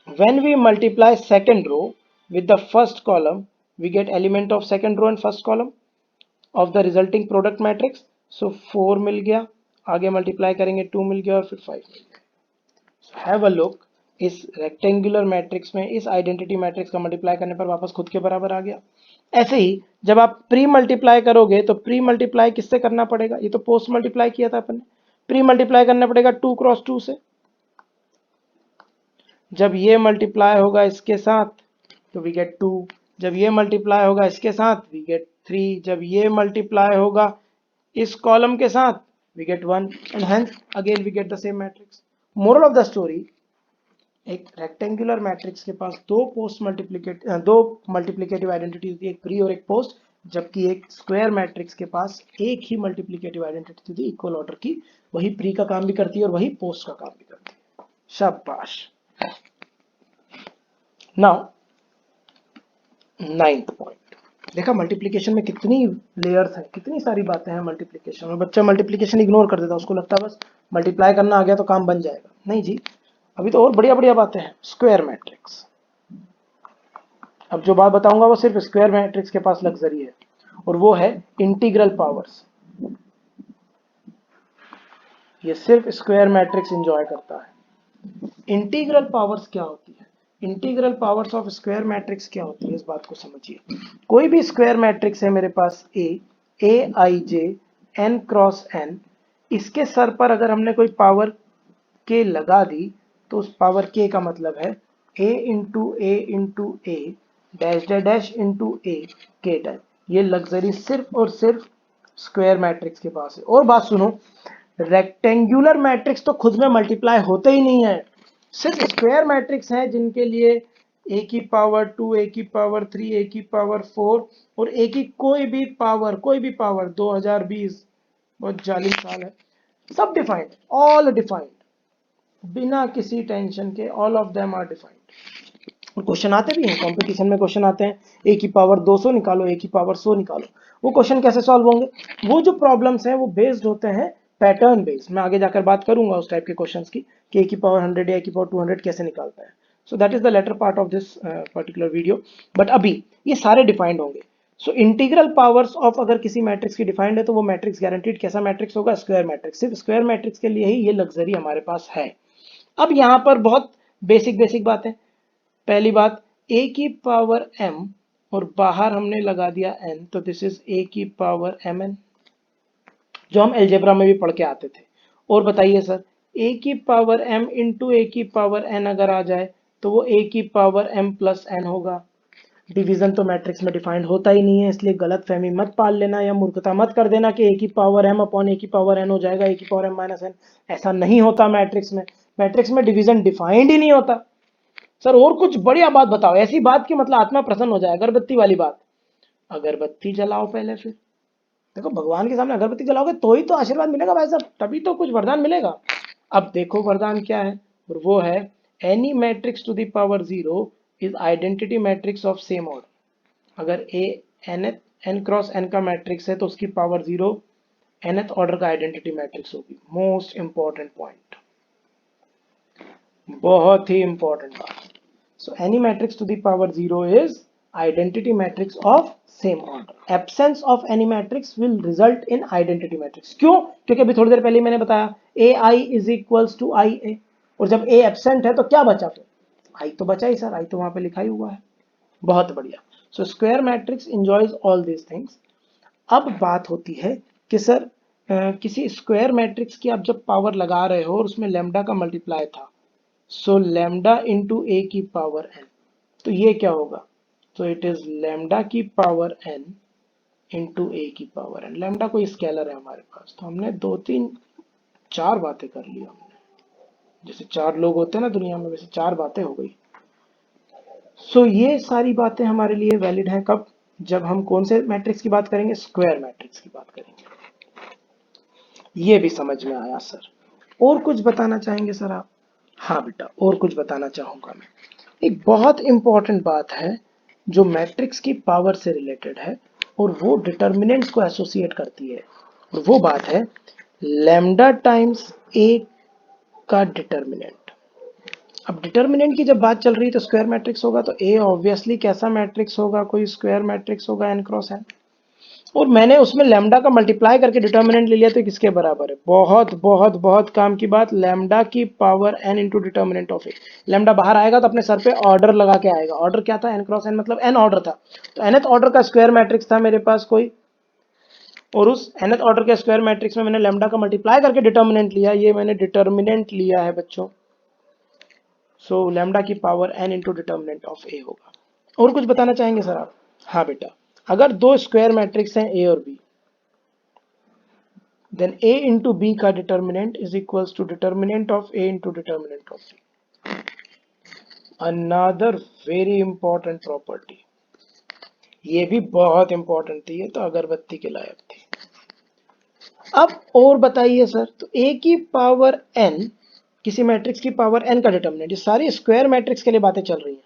when we multiply second row with the first column we get element of second row and first column of the resulting product matrix। so 4 मिल गया, आगे multiply करेंगे 2 मिल गया और फिर 5 मिल गया। so have a look, इस rectangular matrix में इस आइडेंटिटी मैट्रिक्स का मल्टीप्लाई करने पर वापस खुद के बराबर आ गया। ऐसे ही जब आप प्री मल्टीप्लाई करोगे तो प्री मल्टीप्लाई किससे करना पड़ेगा? ये तो पोस्ट मल्टीप्लाई किया था अपन ने, प्री मल्टीप्लाई करना पड़ेगा 2 क्रॉस 2 से। जब ये मल्टीप्लाई होगा इसके साथ तो वी गेट 2, जब ये मल्टीप्लाई होगा इसके साथ वी गेट 3, जब ये मल्टीप्लाई होगा इस कॉलम के साथ we get 1, and hence again we get the same matrix. Moral of the story, एक रेक्टेंगुलर मैट्रिक्स के पास दो मल्टीप्लिकेटिव आइडेंटिटी होती है, एक प्री और एक पोस्ट, जबकि एक स्क्वायर मैट्रिक्स के पास एक ही मल्टीप्लिकेटिव आइडेंटिटी होती है इक्वल ऑर्डर की, वही प्री का काम भी करती है और वही पोस्ट का काम भी करती है। शाबाश। नाउ 9th पॉइंट, देखा मल्टीप्लिकेशन में कितनी लेयर्स हैं, कितनी सारी बातें हैं मल्टीप्लिकेशन में। बच्चा मल्टीप्लिकेशन इग्नोर कर देता है, उसको लगता है बस मल्टीप्लाई करना आ गया तो काम बन जाएगा। नहीं जी, अभी तो और बढ़िया बढ़िया बातें हैं। स्क्वायर मैट्रिक्स, अब जो बात बताऊंगा वो सिर्फ स्क्वायर मैट्रिक्स के पास लग्जरी है, और वो है इंटीग्रल पावर्स। ये सिर्फ स्क्वायर मैट्रिक्स एंजॉय करता है। इंटीग्रल पावर्स क्या होती है? Integral powers of square matrix क्या होती है, इस बात को समझिए। कोई भी स्क्वायर मैट्रिक्स है मेरे पास ए आई जे एन क्रॉस एन, इसके सर पर अगर हमने कोई पावर के लगा दी तो उस पावर के का मतलब है A into A dash dash into ए के टाइप। ये लग्जरी सिर्फ और सिर्फ स्क्वायर मैट्रिक्स के पास है। और बात सुनो, रेक्टेंगुलर मैट्रिक्स तो खुद में मल्टीप्लाई होते ही नहीं है, सिर्फ स्क्वायर मैट्रिक्स हैं जिनके लिए ए की पावर 2, ए की पावर 3, ए की पावर 4 और ए की कोई भी पावर 2020 बहुत जालिम साल है, सब डिफाइंड, ऑल डिफाइंड, बिना किसी टेंशन के all of them are defined. और क्वेश्चन आते भी हैं, कंपटीशन में क्वेश्चन आते हैं, ए की पावर 200 निकालो, ए की पावर 100 निकालो। वो क्वेश्चन कैसे सॉल्व होंगे? वो जो प्रॉब्लम्स हैं वो बेस्ड होते हैं पैटर्न बेस्ड। मैं आगे जाकर बात करूंगा उस टाइप के क्वेश्चंस की कि ए की पावर 100 या ए की पावर 200 कैसे निकालता है। So that is the latter part of this particular video. But अभी ये सारे डिफाइंड होंगे। सो इंटीग्रल पावर्स ऑफ अगर किसी मैट्रिक्स की डिफाइंड है तो वो मैट्रिक्स गारंटीड कैसा मैट्रिक्स होगा? Square matrix. सिर्फ स्क्वायर मैट्रिक्स के लिए ही ये लग्जरी हमारे पास है। अब यहाँ पर बहुत बेसिक बेसिक बातें। पहली बात, a की पावर m और बाहर हमने लगा दिया n, तो दिस इज a की पावर mn, जो हम एल्जेब्रा में भी पढ़ के आते थे। और बताइए सर, a की पावर m इंटू a की पावर n अगर आ जाए तो वो a की पावर m प्लस n होगा। डिवीजन तो मैट्रिक्स में डिफाइंड होता ही नहीं है, इसलिए गलत फहमी मत पाल लेना या मूर्खता मत कर देना कि a की पावर m अपॉन a की पावर n हो जाएगा, a की पावर m माइनस n। ऐसा नहीं होता मैट्रिक्स में। मैट्रिक्स में डिवीजन डिफाइंड ही नहीं होता। सर और कुछ बढ़िया बात बताओ, ऐसी बात की मतलब आत्मा प्रसन्न हो जाए। अगरबत्ती वाली बात, अगरबत्ती जलाओ पहले, फिर देखो भगवान के सामने अगरबत्ती जलाओगे तो ही तो आशीर्वाद मिलेगा भाई साहब, तभी तो कुछ वरदान मिलेगा। अब देखो वरदान क्या है, और वो है any matrix to the power 0 is identity matrix of same order. अगर ए एन क्रॉस एन का मैट्रिक्स है तो उसकी पावर 0 nth ऑर्डर का आइडेंटिटी मैट्रिक्स होगी। मोस्ट इंपॉर्टेंट पॉइंट, बहुत ही इंपॉर्टेंट बात। So any matrix to the power 0 is identity matrix of same order. Absence of any matrix will result in identity matrix. क्यों? क्योंकि अभी थोड़ी देर पहले मैंने बताया ai is equals to ia, और जब a absent है तो क्या बचा फिर? i तो बचा ही सर, i तो वहां पे लिखा ही हुआ है। बहुत बढ़िया। So square matrix enjoys all these things. अब बात होती है कि सर किसी स्क्वायर मैट्रिक्स की आप जब पावर लगा रहे हो और उसमें लैम्डा का मल्टीप्लाई था, सो लैम्डा इंटू ए की पावर एन, तो ये क्या होगा? तो इट इज लैम्डा की पावर एन इंटू ए की पावर एन। लैम्डा कोई स्केलर है हमारे पास, तो हमने दो तीन चार बातें कर ली हमने। जैसे चार लोग होते हैं ना दुनिया में, वैसे चार बातें हो गई। सो ये सारी बातें हमारे लिए वैलिड हैं कब? जब हम कौन से मैट्रिक्स की बात करेंगे? स्क्वायर मैट्रिक्स की बात करेंगे। ये भी समझ में आया सर। और कुछ बताना चाहेंगे सर आप? हाँ बेटा, और कुछ बताना चाहूंगा मैं। एक बहुत इंपॉर्टेंट बात है जो मैट्रिक्स की पावर से रिलेटेड है, और वो डिटर्मिनेंट्स को एसोसिएट करती है, और वो बात है लैम्डा टाइम्स ए का डिटर्मिनेंट। अब डिटर्मिनेंट की जब बात चल रही है तो स्क्वायर मैट्रिक्स होगा, तो ए ऑब्वियसली कैसा मैट्रिक्स होगा? कोई स्क्वायर मैट्रिक्स होगा, एन क्रॉस एन। और मैंने उसमें लैम्डा का मल्टीप्लाई करके डिटर्मिनेंट ले लिया, तो किसके बराबर है? बहुत बहुत बहुत काम की बात, लैम्डा की power N into determinant of A. Lambda बाहर आएगा तो अपने सर पे ऑर्डर लगा के आएगा। ऑर्डर क्या था? एन क्रॉस एन, मतलब एन ऑर्डर था, तो एनथ ऑर्डर का स्क्वायर मैट्रिक्स था मेरे पास कोई, और उस nth ऑर्डर के स्क्वायर मैट्रिक्स में मैंने लैम्डा का मल्टीप्लाई करके डिटर्मिनेंट लिया। ये मैंने डिटर्मिनेंट लिया है बच्चों। सो लैम्डा की power n into determinant of A होगा। और कुछ बताना चाहेंगे सर आप? हाँ बेटा, अगर दो स्क्वायर मैट्रिक्स हैं ए और B, then a into b का determinant is equals to determinant of a into determinant of b. Another very important property, ये भी बहुत इंपॉर्टेंट थी, ये तो अगरबत्ती के लायक थी। अब और बताइए सर, तो a की पावर n, किसी मैट्रिक्स की पावर n का डिटर्मिनेंट, ये सारी स्क्वायर मैट्रिक्स के लिए बातें चल रही हैं,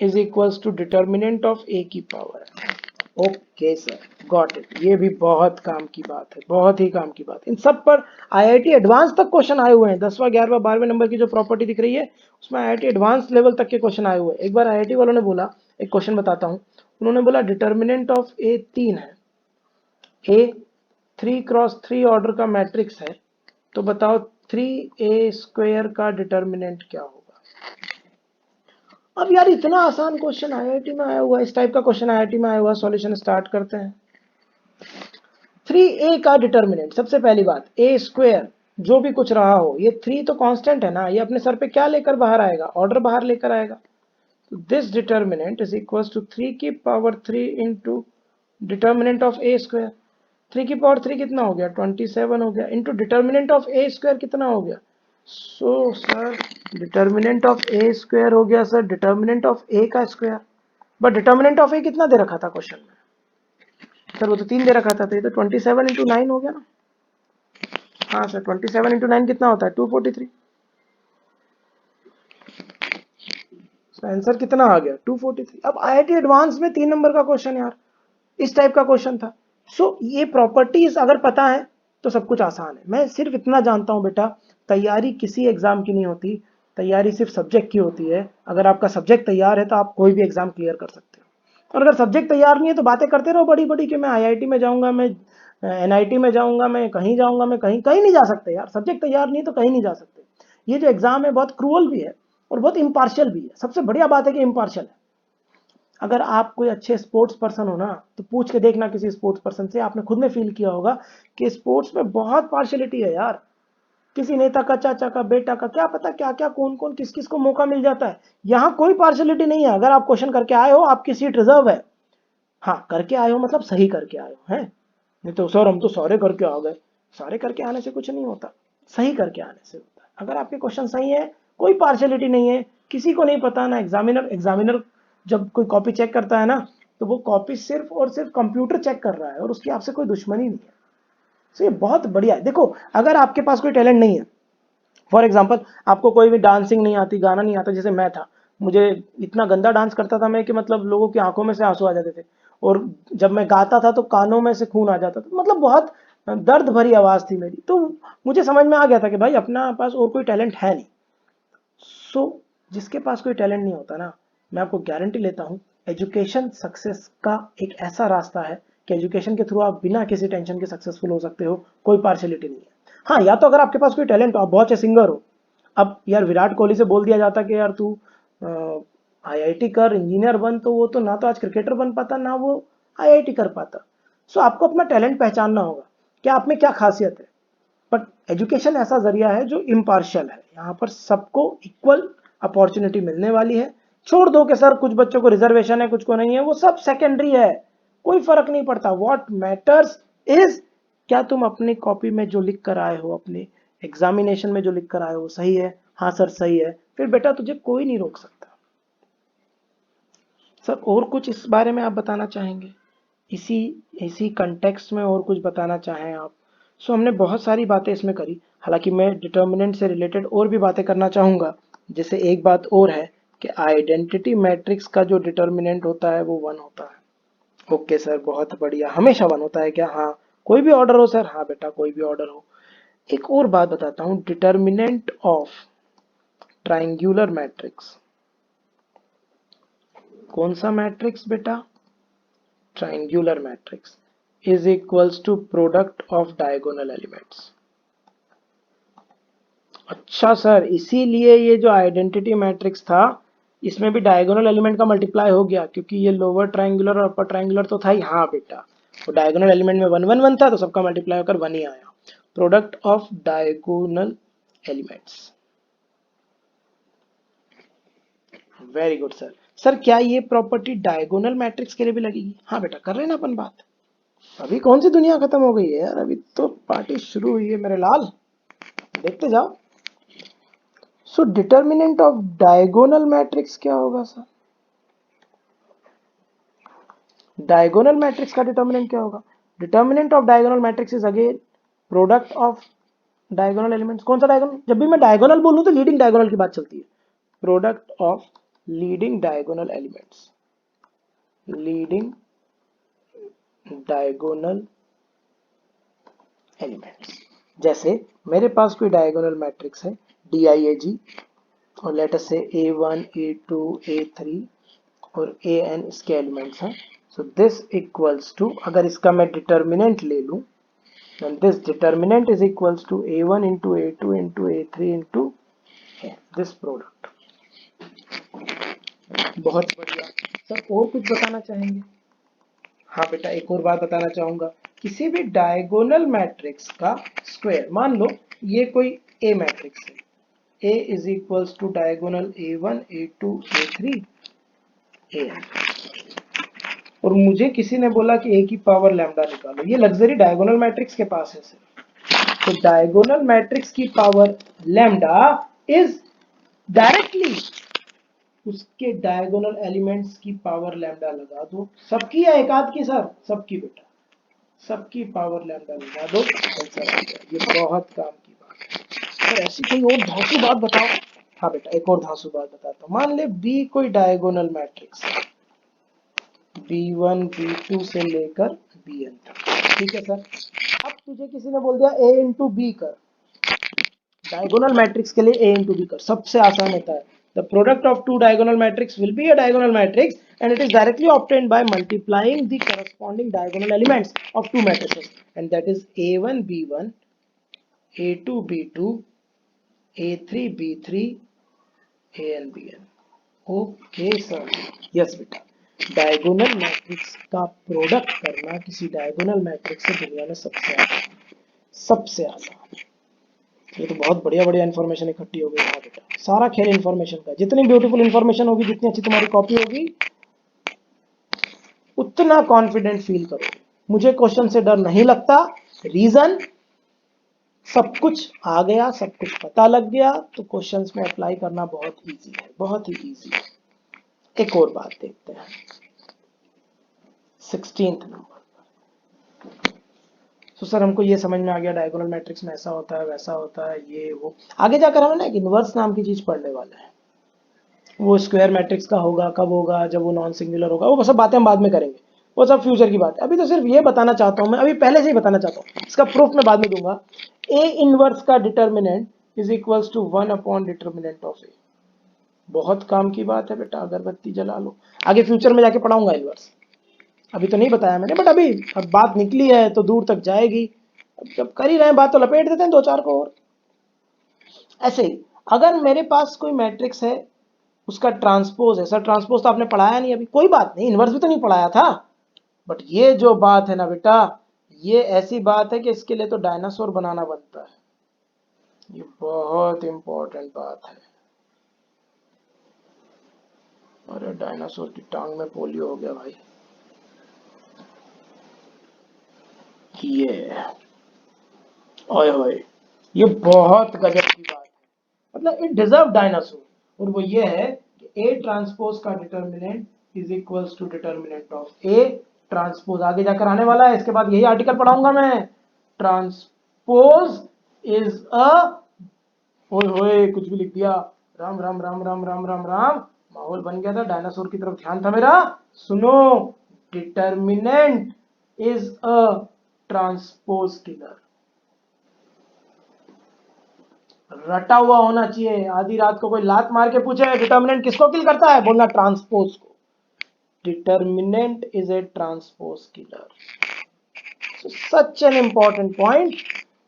is equals to determinant of a की power n। Okay sir, got it. ये भी बहुत काम की बात है, बहुत ही काम की बात। इन सब पर आईआईटी एडवांस तक क्वेश्चन आए हुए हैं। 10वां 11वां 12वें नंबर की जो प्रॉपर्टी दिख रही है उसमें आईआईटी एडवांस लेवल तक के क्वेश्चन आए हुए हैं। एक बार आईआईटी वालों ने बोला, एक क्वेश्चन बताता हूँ, उन्होंने बोला डिटर्मिनेंट ऑफ ए 3 है, ए 3x3 ऑर्डर का मैट्रिक्स है, तो बताओ 3a² का डिटर्मिनेंट क्या होगा? अब यार इतना आसान क्वेश्चन आईआईटी में आया हुआ है, इस टाइप का क्वेश्चन आईआईटी में आया हुआ, सॉल्यूशन स्टार्ट करते हैं। 3a का डिटर्मिनेंट, सबसे पहली बात a² जो भी कुछ रहा हो, ये 3 तो कांस्टेंट है ना, ये अपने सर पे क्या लेकर बाहर आएगा? ऑर्डर बाहर लेकर आएगा। तो this determinant is equal to 3 की power 3 into determinant of a²। 3 की पावर 3 कितना हो गया? 27 हो गया, इंटू डिटर्मिनेंट ऑफ a² कितना हो गया? So sir determinant of a² हो गया सर डिटर्मिनेंट ऑफ a का square. But determinant of a कितना दे रखा था क्वेश्चन में? सर वो तो 3 दे रखा था, तो ये तो 27 इंटू 9 हो गया ना। हाँ सर, 27 इंटू 9 कितना होता है? 243। आंसर कितना आ गया 243। अब आईआईटी एडवांस में 3 नंबर का क्वेश्चन यार, इस टाइप का क्वेश्चन था। सो ये प्रॉपर्टीज अगर पता है तो सब कुछ आसान है। मैं सिर्फ इतना जानता हूं बेटा, तैयारी किसी एग्जाम की नहीं होती, तैयारी सिर्फ सब्जेक्ट की होती है। अगर आपका सब्जेक्ट तैयार है तो आप कोई भी एग्जाम क्लियर कर सकते हो, और अगर सब्जेक्ट तैयार नहीं है तो बातें करते रहो बड़ी बड़ी कि मैं आईआईटी में जाऊंगा, मैं एनआईटी में जाऊंगा, मैं कहीं जाऊंगा, मैं कहीं कहीं नहीं जा सकते यार। सब्जेक्ट तैयार नहीं है तो कहीं नहीं जा सकते। ये जो एग्जाम है बहुत क्रूअल भी है और बहुत इम्पार्शियल भी है। सबसे बढ़िया बात है कि इम्पार्शियल है। अगर आप कोई अच्छे स्पोर्ट्स पर्सन हो ना तो पूछ के देखना किसी स्पोर्ट्स पर्सन से, आपने खुद में फील किया होगा कि स्पोर्ट्स में बहुत पार्शियलिटी है यार। किसी नेता का, चाचा का, बेटा का, क्या पता क्या क्या, कौन कौन किस किस को मौका मिल जाता है। यहाँ कोई पार्शियलिटी नहीं है। अगर आप क्वेश्चन करके आए हो आपकी सीट रिजर्व है। हाँ, करके आए हो मतलब सही करके आए हो, हैं? नहीं तो सर हम तो सारे करके आ गए। सारे करके आने से कुछ नहीं होता, सही करके आने से होता है। अगर आपके क्वेश्चन सही है, कोई पार्शियलिटी नहीं है, किसी को नहीं पता ना, एग्जामिनर जब कोई कॉपी चेक करता है ना तो वो कॉपी सिर्फ और सिर्फ कंप्यूटर चेक कर रहा है और उसकी आपसे कोई दुश्मनी नहीं है। तो ये बहुत बढ़िया है। देखो, अगर आपके पास कोई टैलेंट नहीं है, फॉर एग्जाम्पल आपको कोई भी डांसिंग नहीं आती, गाना नहीं आता, जैसे मैं था, मुझे इतना गंदा डांस करता था मैं कि मतलब लोगों की आंखों में से आंसू आ जाते थे, और जब मैं गाता था तो कानों में से खून आ जाता था, मतलब बहुत दर्द भरी आवाज थी मेरी। तो मुझे समझ में आ गया था कि भाई अपना पास और कोई टैलेंट है नहीं। सो जिसके पास कोई टैलेंट नहीं होता ना, मैं आपको गारंटी लेता हूं, एजुकेशन सक्सेस का एक ऐसा रास्ता है कि एजुकेशन के थ्रू आप बिना किसी टेंशन के सक्सेसफुल हो सकते हो। कोई पार्शियलिटी नहीं है। हाँ, या तो अगर आपके पास कोई टैलेंट हो, आप बहुत अच्छे सिंगर हो, अब यार विराट कोहली से बोल दिया जाता कि यार तू आईआईटी कर, इंजीनियर बन, तो वो तो ना तो आज क्रिकेटर बन पाता ना वो आईआईटी कर पाता। सो आपको अपना टैलेंट पहचानना होगा कि आप में क्या खासियत है। बट एजुकेशन ऐसा जरिया है जो इम्पार्शियल है, यहाँ पर सबको इक्वल अपॉर्चुनिटी मिलने वाली है। छोड़ दो कि सर कुछ बच्चों को रिजर्वेशन है कुछ को नहीं है, वो सब सेकेंडरी है, कोई फर्क नहीं पड़ता। व्हाट मैटर्स इज क्या तुम अपनी कॉपी में जो लिख कर आए हो, अपने एग्जामिनेशन में जो लिख कर आए हो सही है। हाँ सर सही है, फिर बेटा तुझे कोई नहीं रोक सकता। सर और कुछ इस बारे में आप बताना चाहेंगे, इसी इसी कंटेक्स्ट में और कुछ बताना चाहें आप? सो हमने बहुत सारी बातें इसमें करी, हालांकि मैं डिटर्मिनेंट से रिलेटेड और भी बातें करना चाहूंगा। जैसे एक बात और है कि आइडेंटिटी मैट्रिक्स का जो डिटर्मिनेंट होता है वो 1 होता है। ओके सर, बहुत बढ़िया। हमेशा 1 होता है क्या? हाँ। कोई भी ऑर्डर हो सर? हाँ बेटा, कोई भी ऑर्डर हो। एक और बात बताता हूँ, डिटर्मिनेंट ऑफ ट्राइंगुलर मैट्रिक्स। कौन सा मैट्रिक्स बेटा? triangular matrix is equals to product of diagonal elements। अच्छा सर, इसीलिए ये जो आइडेंटिटी मैट्रिक्स था इसमें भी डायगोनल एलिमेंट का मल्टीप्लाई हो गया, क्योंकि ये लोअर ट्रायंगुलर और अपर ट्रायंगुलर तो था ही। हाँ बेटा, वो डायगोनल एलिमेंट में 1 1 1 था तो सबका मल्टीप्लाई होकर 1 ही आया। Product of diagonal elements. Very good sir. Sir क्या ये प्रॉपर्टी डायगोनल मैट्रिक्स के लिए भी लगेगी? हाँ बेटा, कर रहे ना अपन बात। अभी कौन सी दुनिया खत्म हो गई है यार, अभी तो पार्टी शुरू हुई है मेरे लाल, देखते जाओ। सो डिटर्मिनेंट ऑफ डायगोनल मैट्रिक्स क्या होगा सर? डायगोनल मैट्रिक्स का डिटर्मिनेंट क्या होगा? Determinant of diagonal matrix is again product of diagonal elements. कौन सा डायगोनल? जब भी मैं डायगोनल बोलूं तो लीडिंग डायगोनल की बात चलती है। Product of leading diagonal elements, leading diagonal elements. जैसे मेरे पास कोई डायगोनल मैट्रिक्स है DIAG, और लेट अस से A1 A2 A3 और AN इसके एलिमेंट्स हैं। सो दिस इक्वल्स टू, अगर इसका मैं डिटर्मिनेंट ले लूं, then this determinant is equals to A1 into A2 into A3 into this product। बहुत बढ़िया सर, और कुछ बताना चाहेंगे? हाँ बेटा, एक और बात बताना चाहूंगा, किसी भी डायगोनल मैट्रिक्स का स्क्वायर, मान लो ये कोई A मैट्रिक्स है, A is equals to diagonal A1 A2 A3 AN, और मुझे किसी ने बोला कि A की पावर लैम्डा निकालो, ये लग्जरी डायगोनल मैट्रिक्स के पास है सर। तो डायगोनल मैट्रिक्स की पावर लैम्डा इज डायरेक्टली उसके डायगोनल एलिमेंट्स की पावर लैम्डा लगा दो। सबकी या एक आध की सर? सबकी बेटा, सबकी पावर लैम्डा लगा दो, आंसर आ गया। ये बहुत काम की बात है सर। ऐसी कोई और धांसू बात बताओ। हाँ बेटा, एक और धांसू बात बताता हूँ। मान ले बी कोई डायगोनल मैट्रिक्स है, B1 B2 से लेकर Bn तक, ठीक है सर। अब तुझे किसी ने बोल दिया A इंटू बी कर, डायगोनल मैट्रिक्स के लिए A इंटू बी कर, सबसे आसान होता है। The product of two diagonal matrix will be a diagonal matrix and it is directly obtained by multiplying the corresponding diagonal elements of two matrices, and that is A1 B1, A2 B2, A3 B3, AN BN। Okay sir, yes बेटा, diagonal matrix का product करना किसी diagonal matrix से दुनिया में सबसे आसान, सबसे आसान। ये तो बहुत बढ़िया बढ़िया इन्फॉर्मेशन इकट्ठी हो गई। हाँ बेटा, सारा खेल इन्फॉर्मेशन का, जितनी ब्यूटीफुल इन्फॉर्मेशन होगी, जितनी अच्छी तुम्हारी कॉपी होगी, उतना कॉन्फिडेंट फील करोगे। मुझे क्वेश्चन से डर नहीं लगता, रीजन सब कुछ आ गया, सब कुछ पता लग गया, तो क्वेश्चंस में अप्लाई करना बहुत इजी है, बहुत ही इजी है। एक और बात देखते हैं 16th नंबर। तो सर हमको ये समझ में आ गया डायगोनल मैट्रिक्स में ऐसा होता है, वैसा होता है, ये वो। आगे जाकर हम ना एक इनवर्स नाम की चीज पढ़ने वाले हैं। वो स्क्वायर मैट्रिक्स का होगा, कब होगा, जब वो नॉन सिंगुलर होगा, वो सब बातें हम बाद में करेंगे, वो सब फ्यूचर की बात है। अभी तो सिर्फ ये बताना चाहता हूं मैं, अभी पहले से ही बताना चाहता हूं, इसका प्रूफ मैं बाद में दूंगा। ए इनवर्स का determinant is equals to 1 upon determinant of A. बहुत काम की बात है बेटा, अगरबत्ती जला लो, आगे फ्यूचर में जाके पढ़ाऊंगा इनवर्स, अभी तो नहीं बताया मैंने, बट अभी अब बात निकली है तो दूर तक जाएगी। अब जब कर ही रहे हैं बात तो लपेट देते हैं दो चार को और। ऐसे ही अगर मेरे पास कोई मैट्रिक्स है, उसका ट्रांसपोज है, सर ट्रांसपोज तो आपने पढ़ाया नहीं अभी, कोई बात नहीं, इनवर्स भी तो नहीं पढ़ाया था, बट ये जो बात है ना बेटा, ये ऐसी बात है कि इसके लिए तो डायनासोर बनाना बनता है, ये बहुत इंपॉर्टेंट बात है। अरे डायनासोर की टांग में पोलियो हो गया भाई। ये ओए होए, ये बहुत गजब की बात है, मतलब इट डिजर्व डायनासोर, और वो ये है कि ए ट्रांसपोज का determinant is equals to determinant of A transpose. आगे जाकर आने वाला है, इसके बाद यही आर्टिकल पढ़ाऊंगा मैं। ट्रांसपोज इज अ, ओए होए कुछ भी लिख दिया, राम राम राम राम राम राम राम, माहौल बन गया था, डायनासोर की तरफ ध्यान था मेरा। सुनो, determinant is a transpose killer, रटा हुआ होना चाहिए। आधी रात को कोई लात मार के पूछे डिटर्मिनेंट किसको किल करता है, बोलना ट्रांसपोज को। Determinant is a transpose killer, such an important point.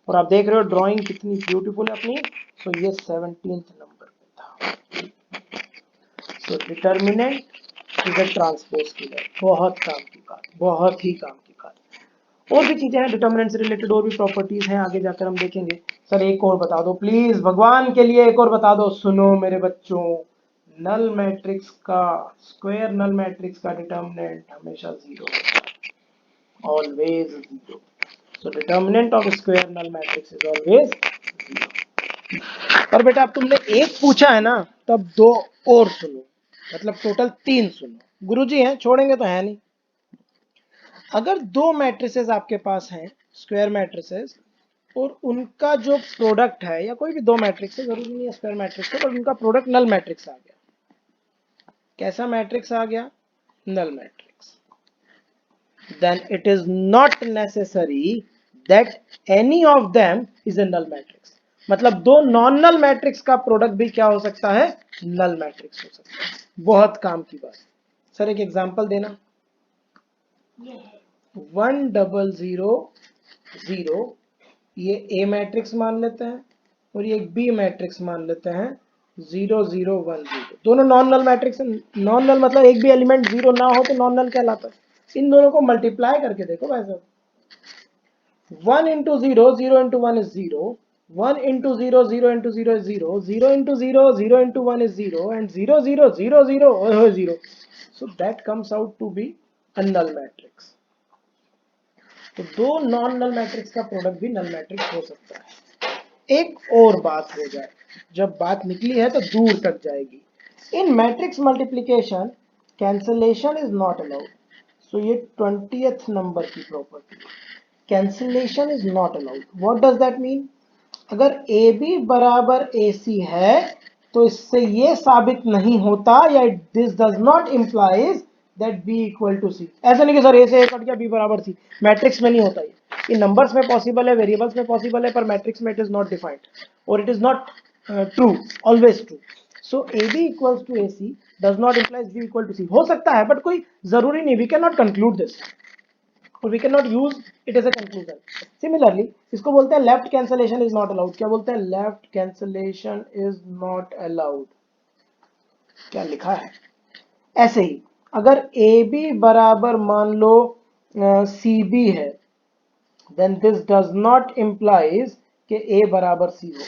और आप देख रहे हो ड्राइंग कितनी ब्यूटीफुल है अपनी। सो ये 17th नंबर पे था। So determinant is a transpose killer, बहुत काम की बात, बहुत ही काम की बात। और भी चीजें हैं डिटर्मिनेंट से रिलेटेड, और भी प्रॉपर्टीज हैं, आगे जाकर हम देखेंगे। सर एक और बता दो प्लीज, भगवान के लिए एक और बता दो। सुनो मेरे बच्चों, नल मैट्रिक्स का, स्क्वायर नल मैट्रिक्स का डिटर्मिनेंट हमेशा जीरो होता है, always zero. So determinant of square null matrix is always zero. पर बेटा अब तुमने एक पूछा है ना, तब दो और सुनो, मतलब टोटल 3 सुनो। गुरुजी हैं, छोड़ेंगे तो है नहीं। अगर दो मैट्रिसेस आपके पास हैं, स्क्वायर मैट्रिसेस, और उनका जो प्रोडक्ट है, या कोई भी दो मैट्रिक्स है, जरूरी नहीं है स्क्वायर मैट्रिक्स है, पर उनका प्रोडक्ट नल मैट्रिक्स आ गया। कैसा मैट्रिक्स आ गया, null matrix, then it is not necessary that any of them is a null matrix। मतलब दो नॉन नल मैट्रिक्स का प्रोडक्ट भी क्या हो सकता है, नल मैट्रिक्स हो सकता है। बहुत काम की बात। सर एक एग्जांपल देना। 100 ये ए मैट्रिक्स मान लेते हैं, और ये एक बी मैट्रिक्स मान लेते हैं 0010। दोनों non null matrix. Non null मतलब एक भी एलिमेंट जीरो ना हो तो नॉन नल कहलाता है। इन दोनों को मल्टीप्लाई करके देखो भाई साहब, 1 into zero, 0 into 1 is 0, 1 into 0, 0 into 0 is 0, 0 into 0, 0 into 1 is 0, and 0 0 0 0 0। So that comes out to be a null matrix. तो दो नॉन नल मैट्रिक्स का प्रोडक्ट भी नल मैट्रिक्स हो सकता है। एक और बात हो जाए, जब बात निकली है तो दूर तक जाएगी। In matrix multiplication cancellation is not allowed. So ये 20th नंबर की property, cancellation is not allowed. What does that mean? अगर ए बी बराबर ए सी है तो इससे ये साबित नहीं होता या this does not implies that B equal to C. ऐसा नहीं कि सर ए से ए कट गया बी बराबर सी, मैट्रिक्स में नहीं होता ये नंबर्स में पॉसिबल है, वेरिएबल्स में पॉसिबल है, पर मैट्रिक्स में इट इज नॉट डिफाइंड और it is not true, always true. So A B equals to A C does not implies B equal to C. हो सकता है बट कोई जरूरी नहीं, we can not conclude this or we cannot use it as a conclusion. Similarly, इसको बोलते हैं left cancellation is not allowed। क्या बोलते हैं? left cancellation is not allowed। क्या लिखा है? ऐसे ही अगर ए बी बराबर मान लो सी बी है, then this does not implies कि a बराबर c होगा।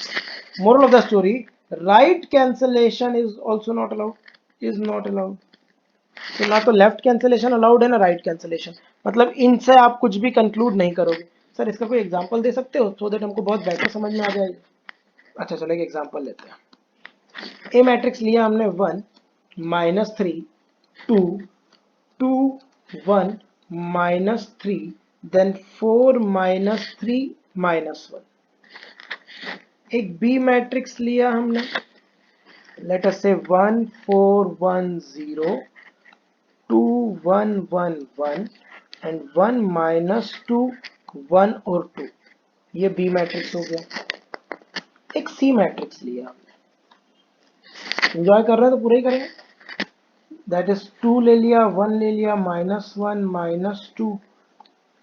Moral of the story, right cancellation is also not allowed, is not allowed। तो ना तो लेफ्ट कैंसिलेशन अलाउड है ना राइट कैंसिलेशन, मतलब इनसे आप कुछ भी कंक्लूड नहीं करोगे। सर इसका कोई एग्जांपल दे सकते हो सो दैट हमको बहुत बेटर समझ में आ जाएगा। अच्छा चलो एक एग्जांपल लेते हैं। ए मैट्रिक्स लिया हमने 1 -3 2 2 1 -3 देन 4 -3 -1। एक बी मैट्रिक्स लिया हमने, लेट अस से 1 4 1 0 2 1 1 1 एंड 1 -2 1 और 2। ये बी मैट्रिक्स हो गया। एक सी मैट्रिक्स लिया हमने, एंजॉय कर रहे हैं तो पूरा ही करेंगे। दैट इज 2 ले लिया, 1 ले लिया, -1 -2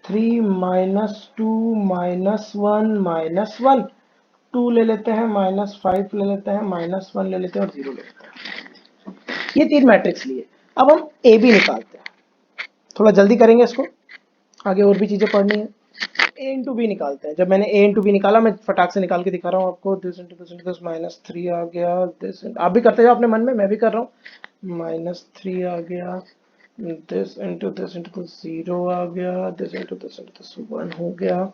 3 -2 -1 2 ले लेते हैं, -5 ले लेते हैं, -1 ले लेते हैं और 0 ले लेते हैं। ये तीन मैट्रिक्स लिए। अब हम ए बी निकालते हैं, थोड़ा जल्दी करेंगे इसको, आगे और भी चीजें पढ़नी है। ए इंटू बी निकालते हैं। जब मैंने ए इंटू बी निकाला, मैं फटाक से निकाल के दिखा रहा हूँ आपको। This into this into this -3 आ गया, दिस आप भी करते जाओ अपने मन में, मैं भी कर रहा हूँ। -3 आ गया, दिस इंटू दिस 0 आ गया, दिस इंटू दिस 1 हो गया,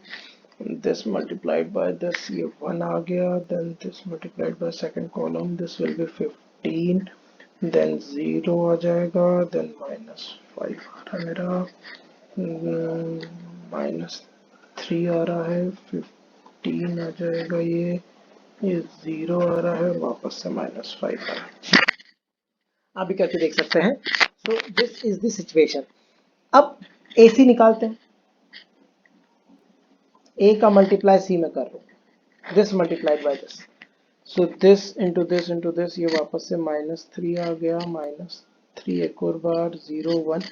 दिस मल्टीप्लाइड बाय दिस ये 1 आ गया, then this multiplied by second column this will be 15, then 0 आ जाएगा, देन -5 आ रहा मेरा, -3 आ रहा है, 15 आ जाएगा, ये 0 आ रहा है और वापस से -5 आ रहा है। आप भी करके देख सकते हैं। सो दिस इज द सिचुएशन। अब AC निकालते हैं। A का मल्टीप्लाई C में कर रहा हूँ, this multiplied by this, so this into this ये वापस से -3 आ गया, -3 एक और बार, 0 1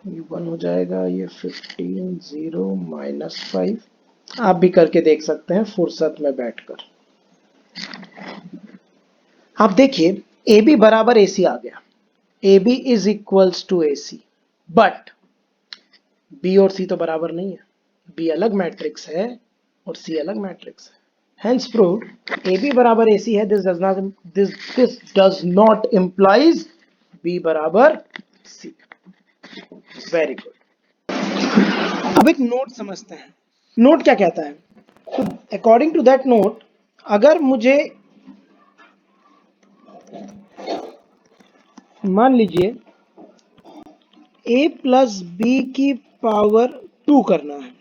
ये 1 हो जाएगा, ये 15 0 -5। आप भी करके देख सकते हैं फुर्सत में बैठकर। आप देखिए ए बी बराबर AC आ गया, A B is equals to AC, but B और सी तो बराबर नहीं है। बी अलग मैट्रिक्स है और सी अलग मैट्रिक्स है। हेंस प्रूव्ड ए बी बराबर AC है, this does not implies B बराबर सी। Very good. अब एक नोट समझते हैं। नोट क्या कहता है? तो अकॉर्डिंग टू दैट नोट, अगर मुझे मान लीजिए a प्लस बी की पावर 2 करना है,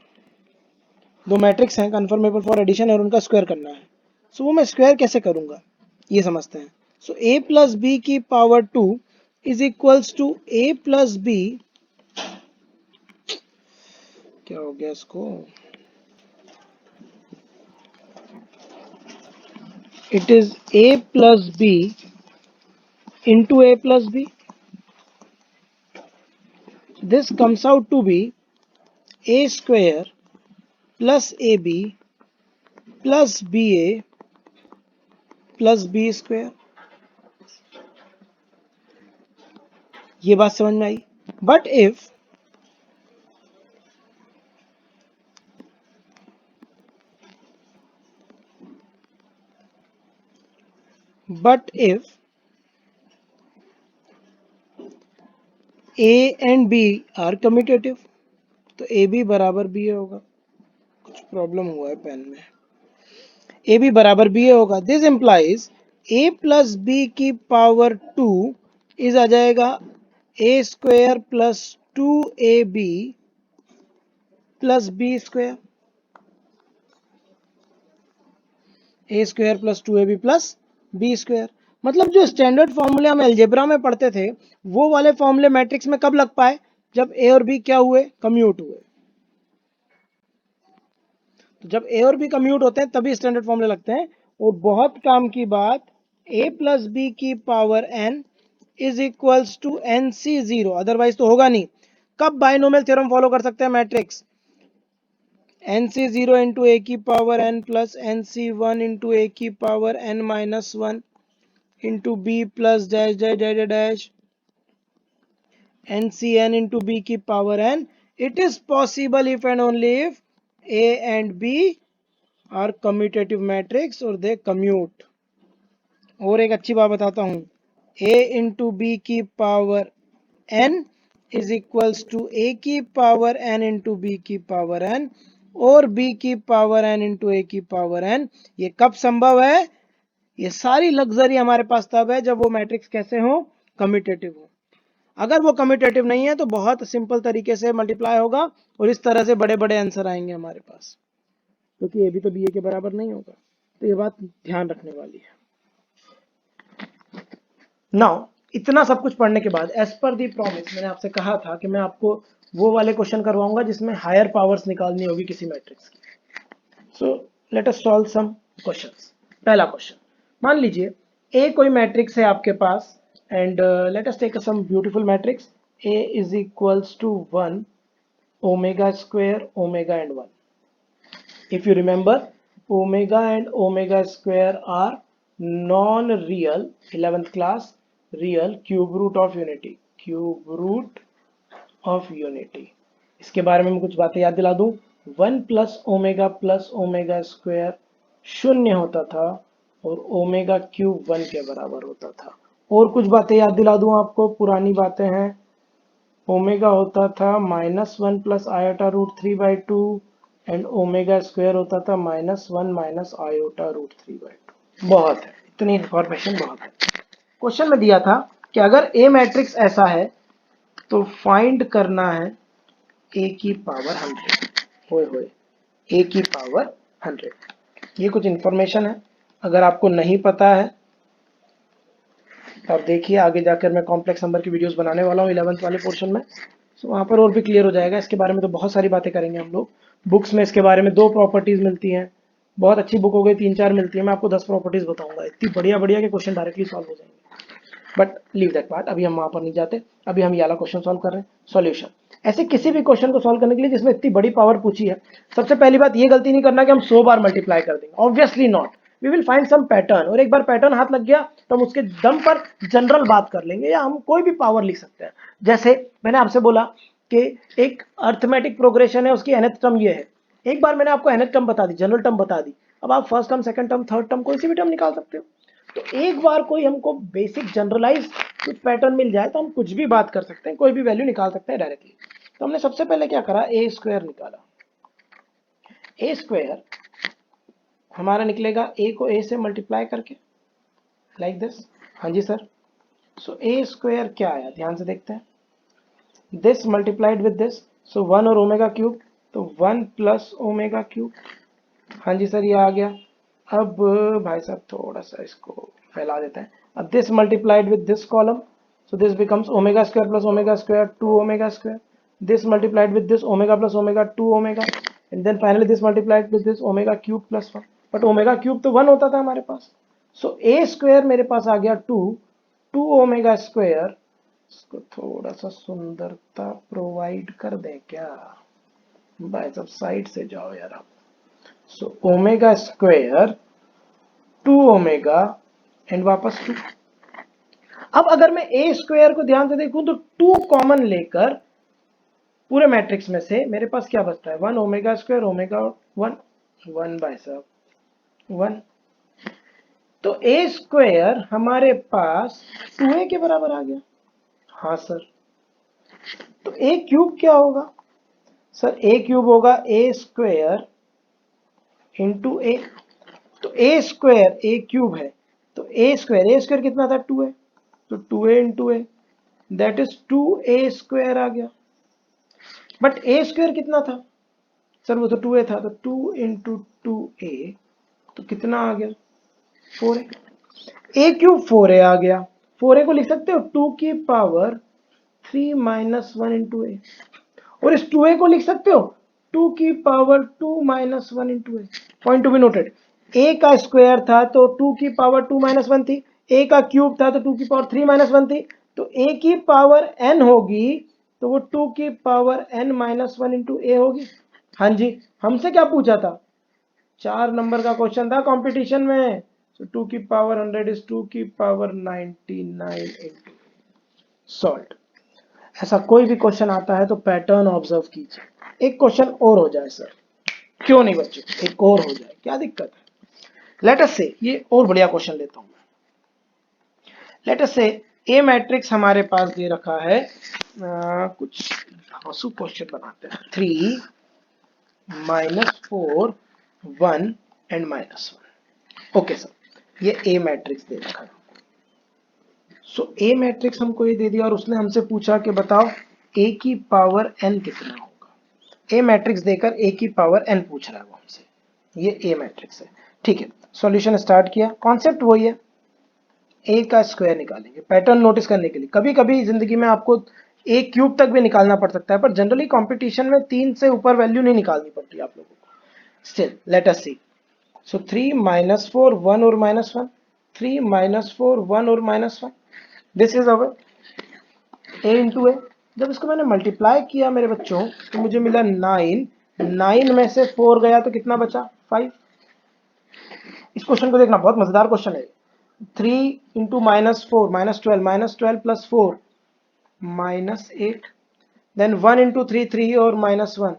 दो मैट्रिक्स हैं कन्फर्मेबल फॉर एडिशन और उनका स्क्वायर करना है। सो वो मैं स्क्वायर कैसे करूंगा ये समझते हैं। सो a प्लस बी की power 2 is equals to a plus B, क्या हो गया इसको, it is a plus b into a plus b. This comes out to be a square plus ab plus ba plus b square। ये बात समझ में आई? But if a and b are commutative, तो ए बी बराबर B A होगा। कुछ problem हुआ है पेन में। ए बी बराबर बी ए होगा। This implies A plus B की पावर 2 इज आ जाएगा A square plus 2ab plus B square, A square plus 2ab plus B square. मतलब जो स्टैंडर्ड फॉर्मूले हम अलजेब्रा में पढ़ते थे वो वाले फॉर्मूले मैट्रिक्स में कब लग पाए, जब ए और बी क्या हुए, कम्यूट हुए। तो जब ए और बी कम्यूट होते हैं तभी स्टैंडर्ड फॉर्मूले लगते हैं। और बहुत काम की बात, ए प्लस बी की power n is equals to n C zero, otherwise तो होगा नहीं। कब बाइनोमियल थ्योरम फॉलो कर सकते हैं matrix, N C zero into A की power N plus N C one into A की power N minus one into B plus dash dash dash dash N C N into B की power N. It is possible if and only if A and B are commutative matrix और they commute. और एक अच्छी बात बताता हूं, a into B की power n is equals to A की पावर n इंटू बी की पावर n और b की पावर n इंटू ए की पावर n। ये कब संभव है, ये सारी लग्जरी हमारे पास तब है जब वो मैट्रिक्स कैसे हो, कम्यूटेटिव हो। अगर वो कम्यूटेटिव नहीं है तो बहुत सिंपल तरीके से मल्टीप्लाई होगा और इस तरह से बड़े बड़े आंसर आएंगे हमारे पास, क्योंकि ये भी तो बी ए के बराबर नहीं होगा। तो ये बात ध्यान रखने वाली है। नाउ इतना सब कुछ पढ़ने के बाद एज पर दी प्रॉमिस मैंने आपसे कहा था कि मैं आपको वो वाले क्वेश्चन करवाऊंगा जिसमें हायर पावर्स निकालनी होगी किसी मैट्रिक्स की। So let us solve some questions. पहला क्वेश्चन, मान लीजिए ए कोई मैट्रिक्स है आपके पास and let us take some beautiful matrix A is equals to 1 omega square omega and 1। If you remember, omega and omega square are non-real, 11th class, real cube root of unity, cube root of unity। इसके बारे में मैं कुछ बातें याद दिला दूं, 1 plus omega square शून्य होता था और ओमेगा क्यूब 1 के बराबर होता था। और कुछ बातें याद दिला दूं आपको, पुरानी बातें हैं, ओमेगा होता था -1 plus iota root 3/2 and omega square होता था -1 माइनस आयोटा रूट 3/2। बहुत है, इतनी इंफॉर्मेशन बहुत है। क्वेश्चन में दिया था कि अगर ए मैट्रिक्स ऐसा है तो फाइंड करना है ए की पावर 100। होए होए, ए की पावर 100। ये कुछ इंफॉर्मेशन है, अगर आपको नहीं पता है तो आप देखिए आगे जाकर मैं कॉम्प्लेक्स नंबर की वीडियोस बनाने वाला हूँ 11th वाले पोर्शन में, तो वहाँ पर और भी क्लियर हो जाएगा। इसके बारे में तो बहुत सारी बातें करेंगे हम लोग। बुक्स में इसके बारे में 2 प्रॉपर्टीज मिलती हैं, बहुत अच्छी बुक हो गई 3-4 मिलती है, मैं आपको 10 प्रॉपर्टीज बताऊंगा, इतनी बढ़िया बढ़िया के क्वेश्चन डायरेक्टली सॉल्व हो जाएंगे। बट लीव दैट पार्ट, अभी हम वहां पर नहीं जाते, अभी हम ये वाला क्वेश्चन सॉल्व कर रहे हैं। सॉल्यूशन, ऐसे किसी भी क्वेश्चन को सॉल्व करने के लिए जिसमें इतनी बड़ी पावर पूछी है, सबसे पहली बात ये गलती नहीं करना कि हम 100 बार मल्टीप्लाई कर देंगे, obviously not. We will find some pattern, और एक बार पैटर्न हाथ लग गया तो हम उसके दम पर जनरल बात कर लेंगे, या हम कोई भी पावर लिख सकते हैं। जैसे मैंने आपसे बोला कि एक अर्थमेटिक प्रोग्रेशन है, उसकी nth टर्म ये है, एक बार मैंने आपको nth टर्म बता दी, जनरल टर्म बता दी, अब आप first term, second term, third term, कोई सी भी टर्म निकाल सकते हो। तो एक बार कोई हमको बेसिक जनरलाइज कुछ पैटर्न मिल जाए तो हम कुछ भी बात कर सकते हैं, कोई भी वैल्यू निकाल सकते हैं डायरेक्टली। तो हमने सबसे पहले क्या करा, ए स्क्वायर निकाला। ए स्क्वायर हमारा निकलेगा ए को ए से मल्टीप्लाई करके, लाइक दिस। हाँ जी सर। सो ए स्क्वायर क्या आया, ध्यान से देखते हैं, दिस मल्टीप्लाइड विद दिस, सो 1 और ओमेगा क्यूब, तो 1 प्लस ओमेगा क्यूब। हाँ जी सर, ये आ गया। अब भाई साहब थोड़ा सा इसको फैला देते हैं। अब this multiplied with this column, so this becomes omega square plus omega square 2 omega square, this multiplied with this omega plus omega 2 omega, and then finally this multiplied with this omega cube plus 1, but omega cube तो 1 होता था हमारे पास। so a square मेरे पास आ गया 2 omega square. इसको थोड़ा सा सुंदरता प्रोवाइड कर दें क्या भाई साहब, साइड से जाओ यार आप। So omega square 2 omega and वापस 2। अब अगर मैं ए स्क्वायर को ध्यान से देखूं तो 2 कॉमन लेकर पूरे मैट्रिक्स में से मेरे पास क्या बचता है, 1 ओमेगा स्क्वायर ओमेगा 1, 1 बाय सब 1। तो ए स्क्वायर हमारे पास 2a के बराबर आ गया। हाँ सर। तो ए क्यूब क्या होगा सर, ए क्यूब होगा ए स्क्वायर इंटू ए। तो ए स्क्वायर ए क्यूब है, तो ए स्क्वायर कितना था, 2a, तो 2a into A, that is 2a square आ गया। बट ए स्क्वायर कितना था सर, वो तो 2a था, तो 2 इंटू 2a तो कितना आ गया, 4a। ए क्यूब 4a आ गया, 4a को लिख सकते हो 2 की पावर 3 माइनस 1 इंटू ए, और इस 2a को लिख सकते हो 2 की power 2 minus 1 into A. Point to be noted, a का स्क्वायर था तो 2 की पावर 2 माइनस 1 थी, a का क्यूब था तो 2 की पावर 3 माइनस 1 थी, तो a की पावर n होगी तो वो 2 की पावर n माइनस 1 इंटू ए होगी। हाँ जी, हमसे क्या पूछा था, 4 नंबर का क्वेश्चन था कंपटीशन में, तो 2 की पावर 100 इज 2 की पावर 99 इंटू सॉल्ट। ऐसा कोई भी क्वेश्चन आता है तो पैटर्न ऑब्जर्व कीजिए। एक क्वेश्चन और हो जाए सर, क्यों नहीं बच्चों, एक और हो जाए, क्या दिक्कत है। लेट अस से, ये और बढ़िया क्वेश्चन लेता हूं मैं। लेट अस से ए मैट्रिक्स हमारे पास दे रखा है, कुछ धांसू क्वेश्चन बनाते हैं। 3 -4 1 एंड -1। ओके सर, ये ए मैट्रिक्स दे रखा है। सो ए मैट्रिक्स हमको ये दे दिया और उसने हमसे पूछा कि बताओ ए की पावर n कितना होगा। ए मैट्रिक्स देकर ए की पावर n पूछ रहा है वो हमसे, ये ए मैट्रिक्स है। ठीक है, सॉल्यूशन स्टार्ट किया, कॉन्सेप्ट वही है, ए का स्क्वायर निकालेंगे। पैटर्न नोटिस करने के लिए, कभी कभी जिंदगी में आपको ए क्यूब तक भी निकालना पड़ सकता है, पर जनरली कंपटीशन में 3 से ऊपर वैल्यू नहीं निकालनी पड़ती आप लोगों को। स्टिल लेट अस सी। सो 3 -4 1 और -1, 3 -4 1 और -1, this is our A into A. जब इसको मैंने मल्टीप्लाई किया मेरे बच्चों तो मुझे मिला 9, 9 में से 4 गया तो कितना बचा, 5। इस क्वेश्चन को देखना, बहुत मजेदार क्वेश्चन है। 3 इंटू -4 -12 प्लस 4 -8, देन 1 इंटू 3 3 और -1,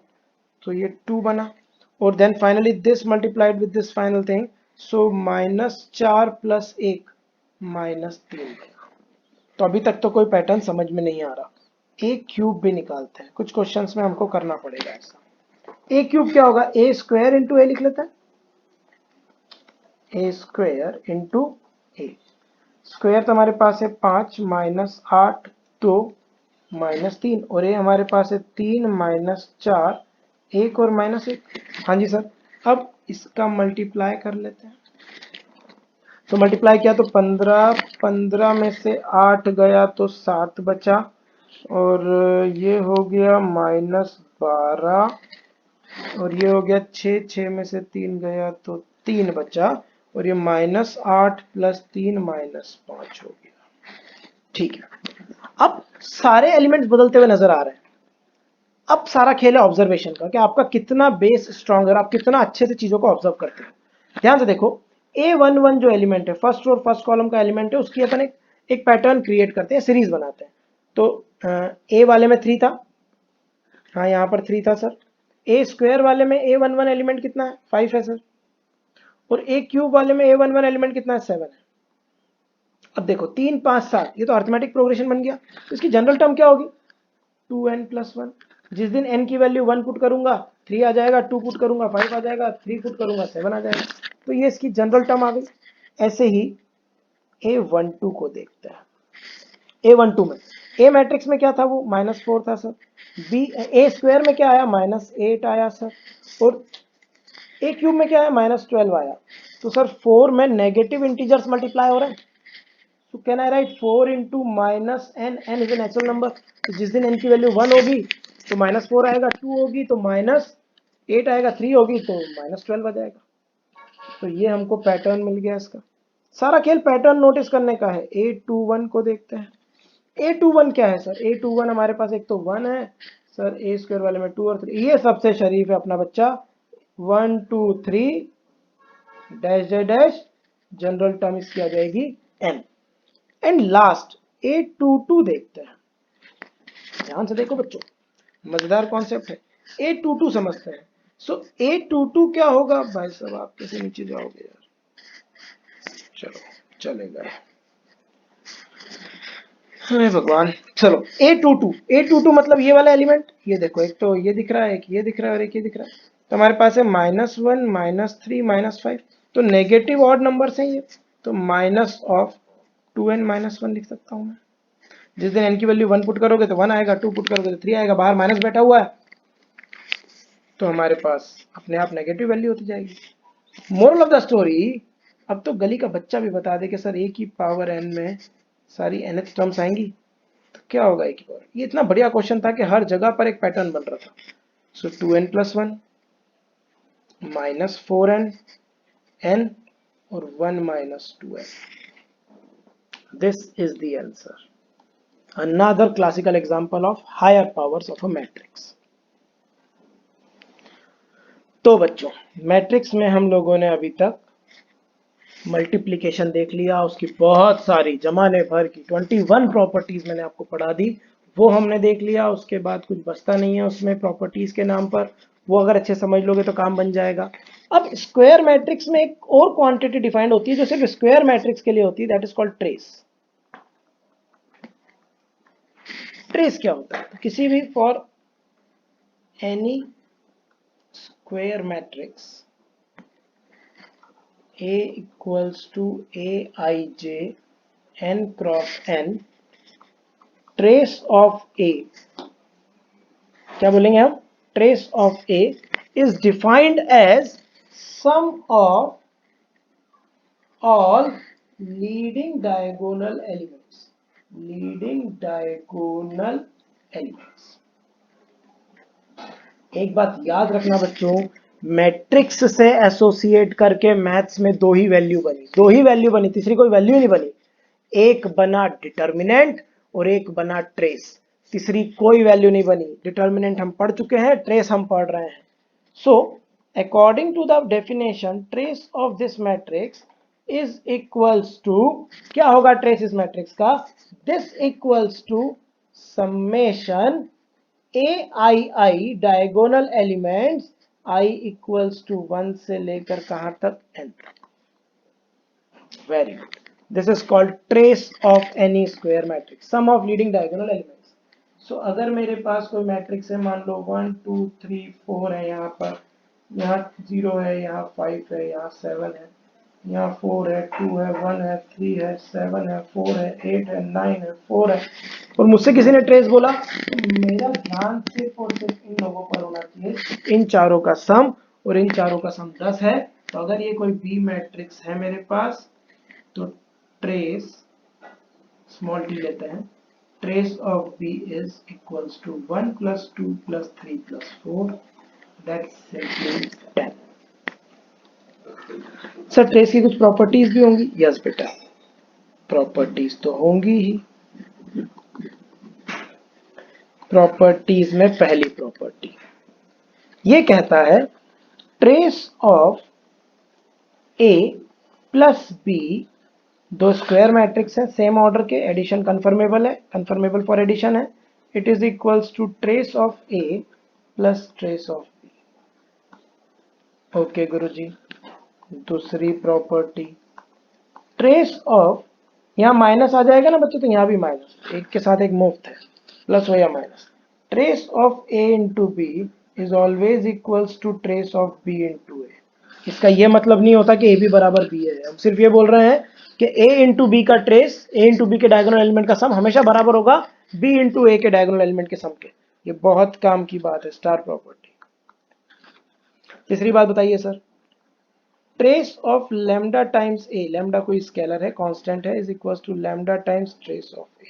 तो ये 2 बना, और then finally this multiplied with this final thing, so -4 plus 1 -3। तो अभी तक तो कोई पैटर्न समझ में नहीं आ रहा। ए क्यूब भी निकालते हैं, कुछ क्वेश्चंस में हमको करना पड़ेगा ऐसा। ए क्यूब क्या होगा, ए स्क्वायर इंटू ए लिख लेते हैं, ए स्क्वायर इंटू ए। स्क्वायर तो हमारे पास है 5 -8 2 -3, और ये हमारे पास है 3 -4 1 और -1। हाँ जी सर, अब इसका मल्टीप्लाई कर लेते हैं। तो मल्टीप्लाई किया तो 15, 15 में से 8 गया तो 7 बचा, और ये हो गया -12, और ये हो गया 6, 6 में से 3 गया तो 3 बचा, और ये -8 प्लस 3 -5 हो गया। ठीक है, अब सारे एलिमेंट्स बदलते हुए नजर आ रहे हैं। अब सारा खेल है ऑब्जर्वेशन का, कि आपका कितना बेस स्ट्रांग है, आप कितना अच्छे से चीजों को ऑब्जर्व करते हैं। ध्यान से देखो, A11 जो एलिमेंट है, फर्स्ट और फर्स्ट कॉलम का एलिमेंट है, उसकी अपन एक पैटर्न क्रिएट करते हैं, सीरीज बनाते हैं। तो ए वाले में 3 था, हाँ यहाँ पर 3 था सर। ए स्क्वायर वाले में A11 एलिमेंट कितना है, 5 है सर, और ए क्यूब वाले में A11 एलिमेंट कितना है, 7 है। अब देखो 3 5 7, ये तो अर्थमेटिक प्रोग्रेशन बन गया, तो इसकी जनरल टर्म क्या होगी, 2n+1। जिस दिन n की वैल्यू 1 पुट करूंगा 3 आ जाएगा, 2 पुट करूंगा 5 आ जाएगा, 3 पुट करूंगा 7 आ जाएगा, तो ये इसकी जनरल टर्म आ गई। ऐसे ही A12 को देखते हैं। A12 में ए मैट्रिक्स में क्या था, वो -4 था सर। बी ए स्क्वायर में क्या आया, -8 आया सर, और ए क्यूब में क्या आया, -12 आया। तो सर 4 में नेगेटिव इंटीजर्स मल्टीप्लाई हो रहे हैं, तो can I right 4 into -n, n is a natural number, तो जिस दिन n की वैल्यू 1 होगी तो -4 आएगा, 2 होगी तो -8 आएगा, 3 होगी तो -12 आ जाएगा। तो ये हमको पैटर्न मिल गया इसका। सारा खेल पैटर्न नोटिस करने का है। A21 को देखते हैं। A21 क्या है सर, A21 हमारे पास एक तो 1 है सर, ए स्क्वायर वाले में 2 और 3, ये सबसे शरीफ है अपना बच्चा। 1 2 3 dash dash dash, general term इसकी आ जाएगी n। एंड लास्ट A22 देखते हैं। ध्यान से देखो बच्चों, मजेदार कॉन्सेप्ट है, A22 समझते हैं। सो A22 क्या होगा, भाई साहब आप कैसे नीचे जाओगे यार, चलो चलेगा, अरे भगवान। चलो A22 मतलब ये वाला एलिमेंट, ये देखो, एक तो ये दिख रहा है, एक ये दिख रहा है, और एक ये दिख रहा है। तो हमारे पास है -1 -3 -5, तो नेगेटिव ऑड नंबर है ये, तो -2n-1 लिख सकता हूं मैं। जिस दिन n की वैल्यू 1 पुट करोगे तो 1 आएगा, 2 पुट करोगे तो 3 आएगा, बाहर माइनस बैठा हुआ है, तो हमारे पास अपने आप नेगेटिव वैल्यू होती जाएगी। मोरल ऑफ द स्टोरी, अब तो गली का बच्चा भी बता दे कि सर ए की पावर एन में सारी nth टर्म्स आएंगी, तो क्या होगा ए की पावर। ये इतना बढ़िया क्वेश्चन था कि हर जगह पर एक पैटर्न बन रहा था। सो 2n+1 -4n n और 1 - 2n, this is the answer. Another classical example of higher powers of a matrix. तो बच्चों, मैट्रिक्स में हम लोगों ने अभी तक मल्टीप्लिकेशन देख लिया, उसकी बहुत सारी जमाने भर की 21 प्रॉपर्टीज मैंने आपको पढ़ा दी, वो हमने देख लिया। उसके बाद कुछ बचता नहीं है उसमें प्रॉपर्टीज के नाम पर, वो अगर अच्छे समझ लोगे तो काम बन जाएगा। अब स्क्वायर मैट्रिक्स में एक और क्वांटिटी डिफाइंड होती है जो सिर्फ स्क्वायर मैट्रिक्स के लिए होती है, that is called trace. Trace क्या होता है? तो किसी भी for any square matrix A equals to Aij n cross n, trace of A, क्या बोलेंगे हम? Trace of A is defined as sum of all leading diagonal elements. Leading diagonal elements. एक बात याद रखना बच्चों, मैट्रिक्स से एसोसिएट करके मैथ्स में दो ही वैल्यू बनी, तीसरी कोई वैल्यू नहीं बनी। एक बना डिटर्मिनेंट और एक बना ट्रेस, तीसरी कोई वैल्यू नहीं बनी। डिटर्मिनेंट हम पढ़ चुके हैं, ट्रेस हम पढ़ रहे हैं। So according to the definition, trace of this matrix is equals to, क्या होगा ट्रेस इस मैट्रिक्स का? This equals to summation ai diagonal elements i equals to 1 से लेकर कहां तक n तक। Very good, this is called trace of any square matrix, sum of leading diagonal elements. So अगर मेरे पास कोई मैट्रिक्स है, मान लो 1 2 3 4 है, यहाँ पर, यहाँ 0 है, यहाँ 5 है, यहाँ 7 है, यहाँ 4 है, 2 है, 1 है, 3 है, 7 है, 4 है, 8 है, 9 है, 4 है, और मुझसे किसी ने ट्रेस बोला, तो मेरा ध्यान सिर्फ और सिर्फ इन लोगों पर होना चाहिए, इन चारों का सम, और इन चारों का सम 10 है। तो अगर ये कोई बी मैट्रिक्स है मेरे पास, तो ट्रेस स्मॉल टी लेते हैं, trace of B is equals to 1 + 2 + 3 + 4, that's simply 10। Sir trace की कुछ प्रॉपर्टीज भी होंगी? यस बेटा, प्रॉपर्टीज तो होंगी ही। प्रॉपर्टीज में पहली प्रॉपर्टी ये कहता है, trace of A plus B, दो स्क्वायर मैट्रिक्स है सेम ऑर्डर के, एडिशन कंफर्मेबल है, कंफर्मेबल फॉर एडिशन है, it is equals to trace of A plus trace of B. Okay गुरुजी। दूसरी प्रॉपर्टी, ट्रेस ऑफ, यहाँ माइनस आ जाएगा ना बच्चों, तो यहाँ भी माइनस, एक के साथ एक मुफ्त है, प्लस हो या minus. Trace of A into B is always equals to trace of B into A. इसका ये मतलब नहीं होता कि ए बी बराबर बी है, हम सिर्फ ये बोल रहे हैं कि ए इंटू बी का ट्रेस, ए इंटू बी के डायगोनल एलिमेंट का सम हमेशा बराबर होगा बी इंटू ए के डायगोनल एलिमेंट के सम के। ये बहुत काम की बात है, स्टार प्रॉपर्टी। तीसरी बात बताइए sir, trace of lambda times A, lambda कोई स्केलर है, कांस्टेंट है, is equals to lambda times trace of A.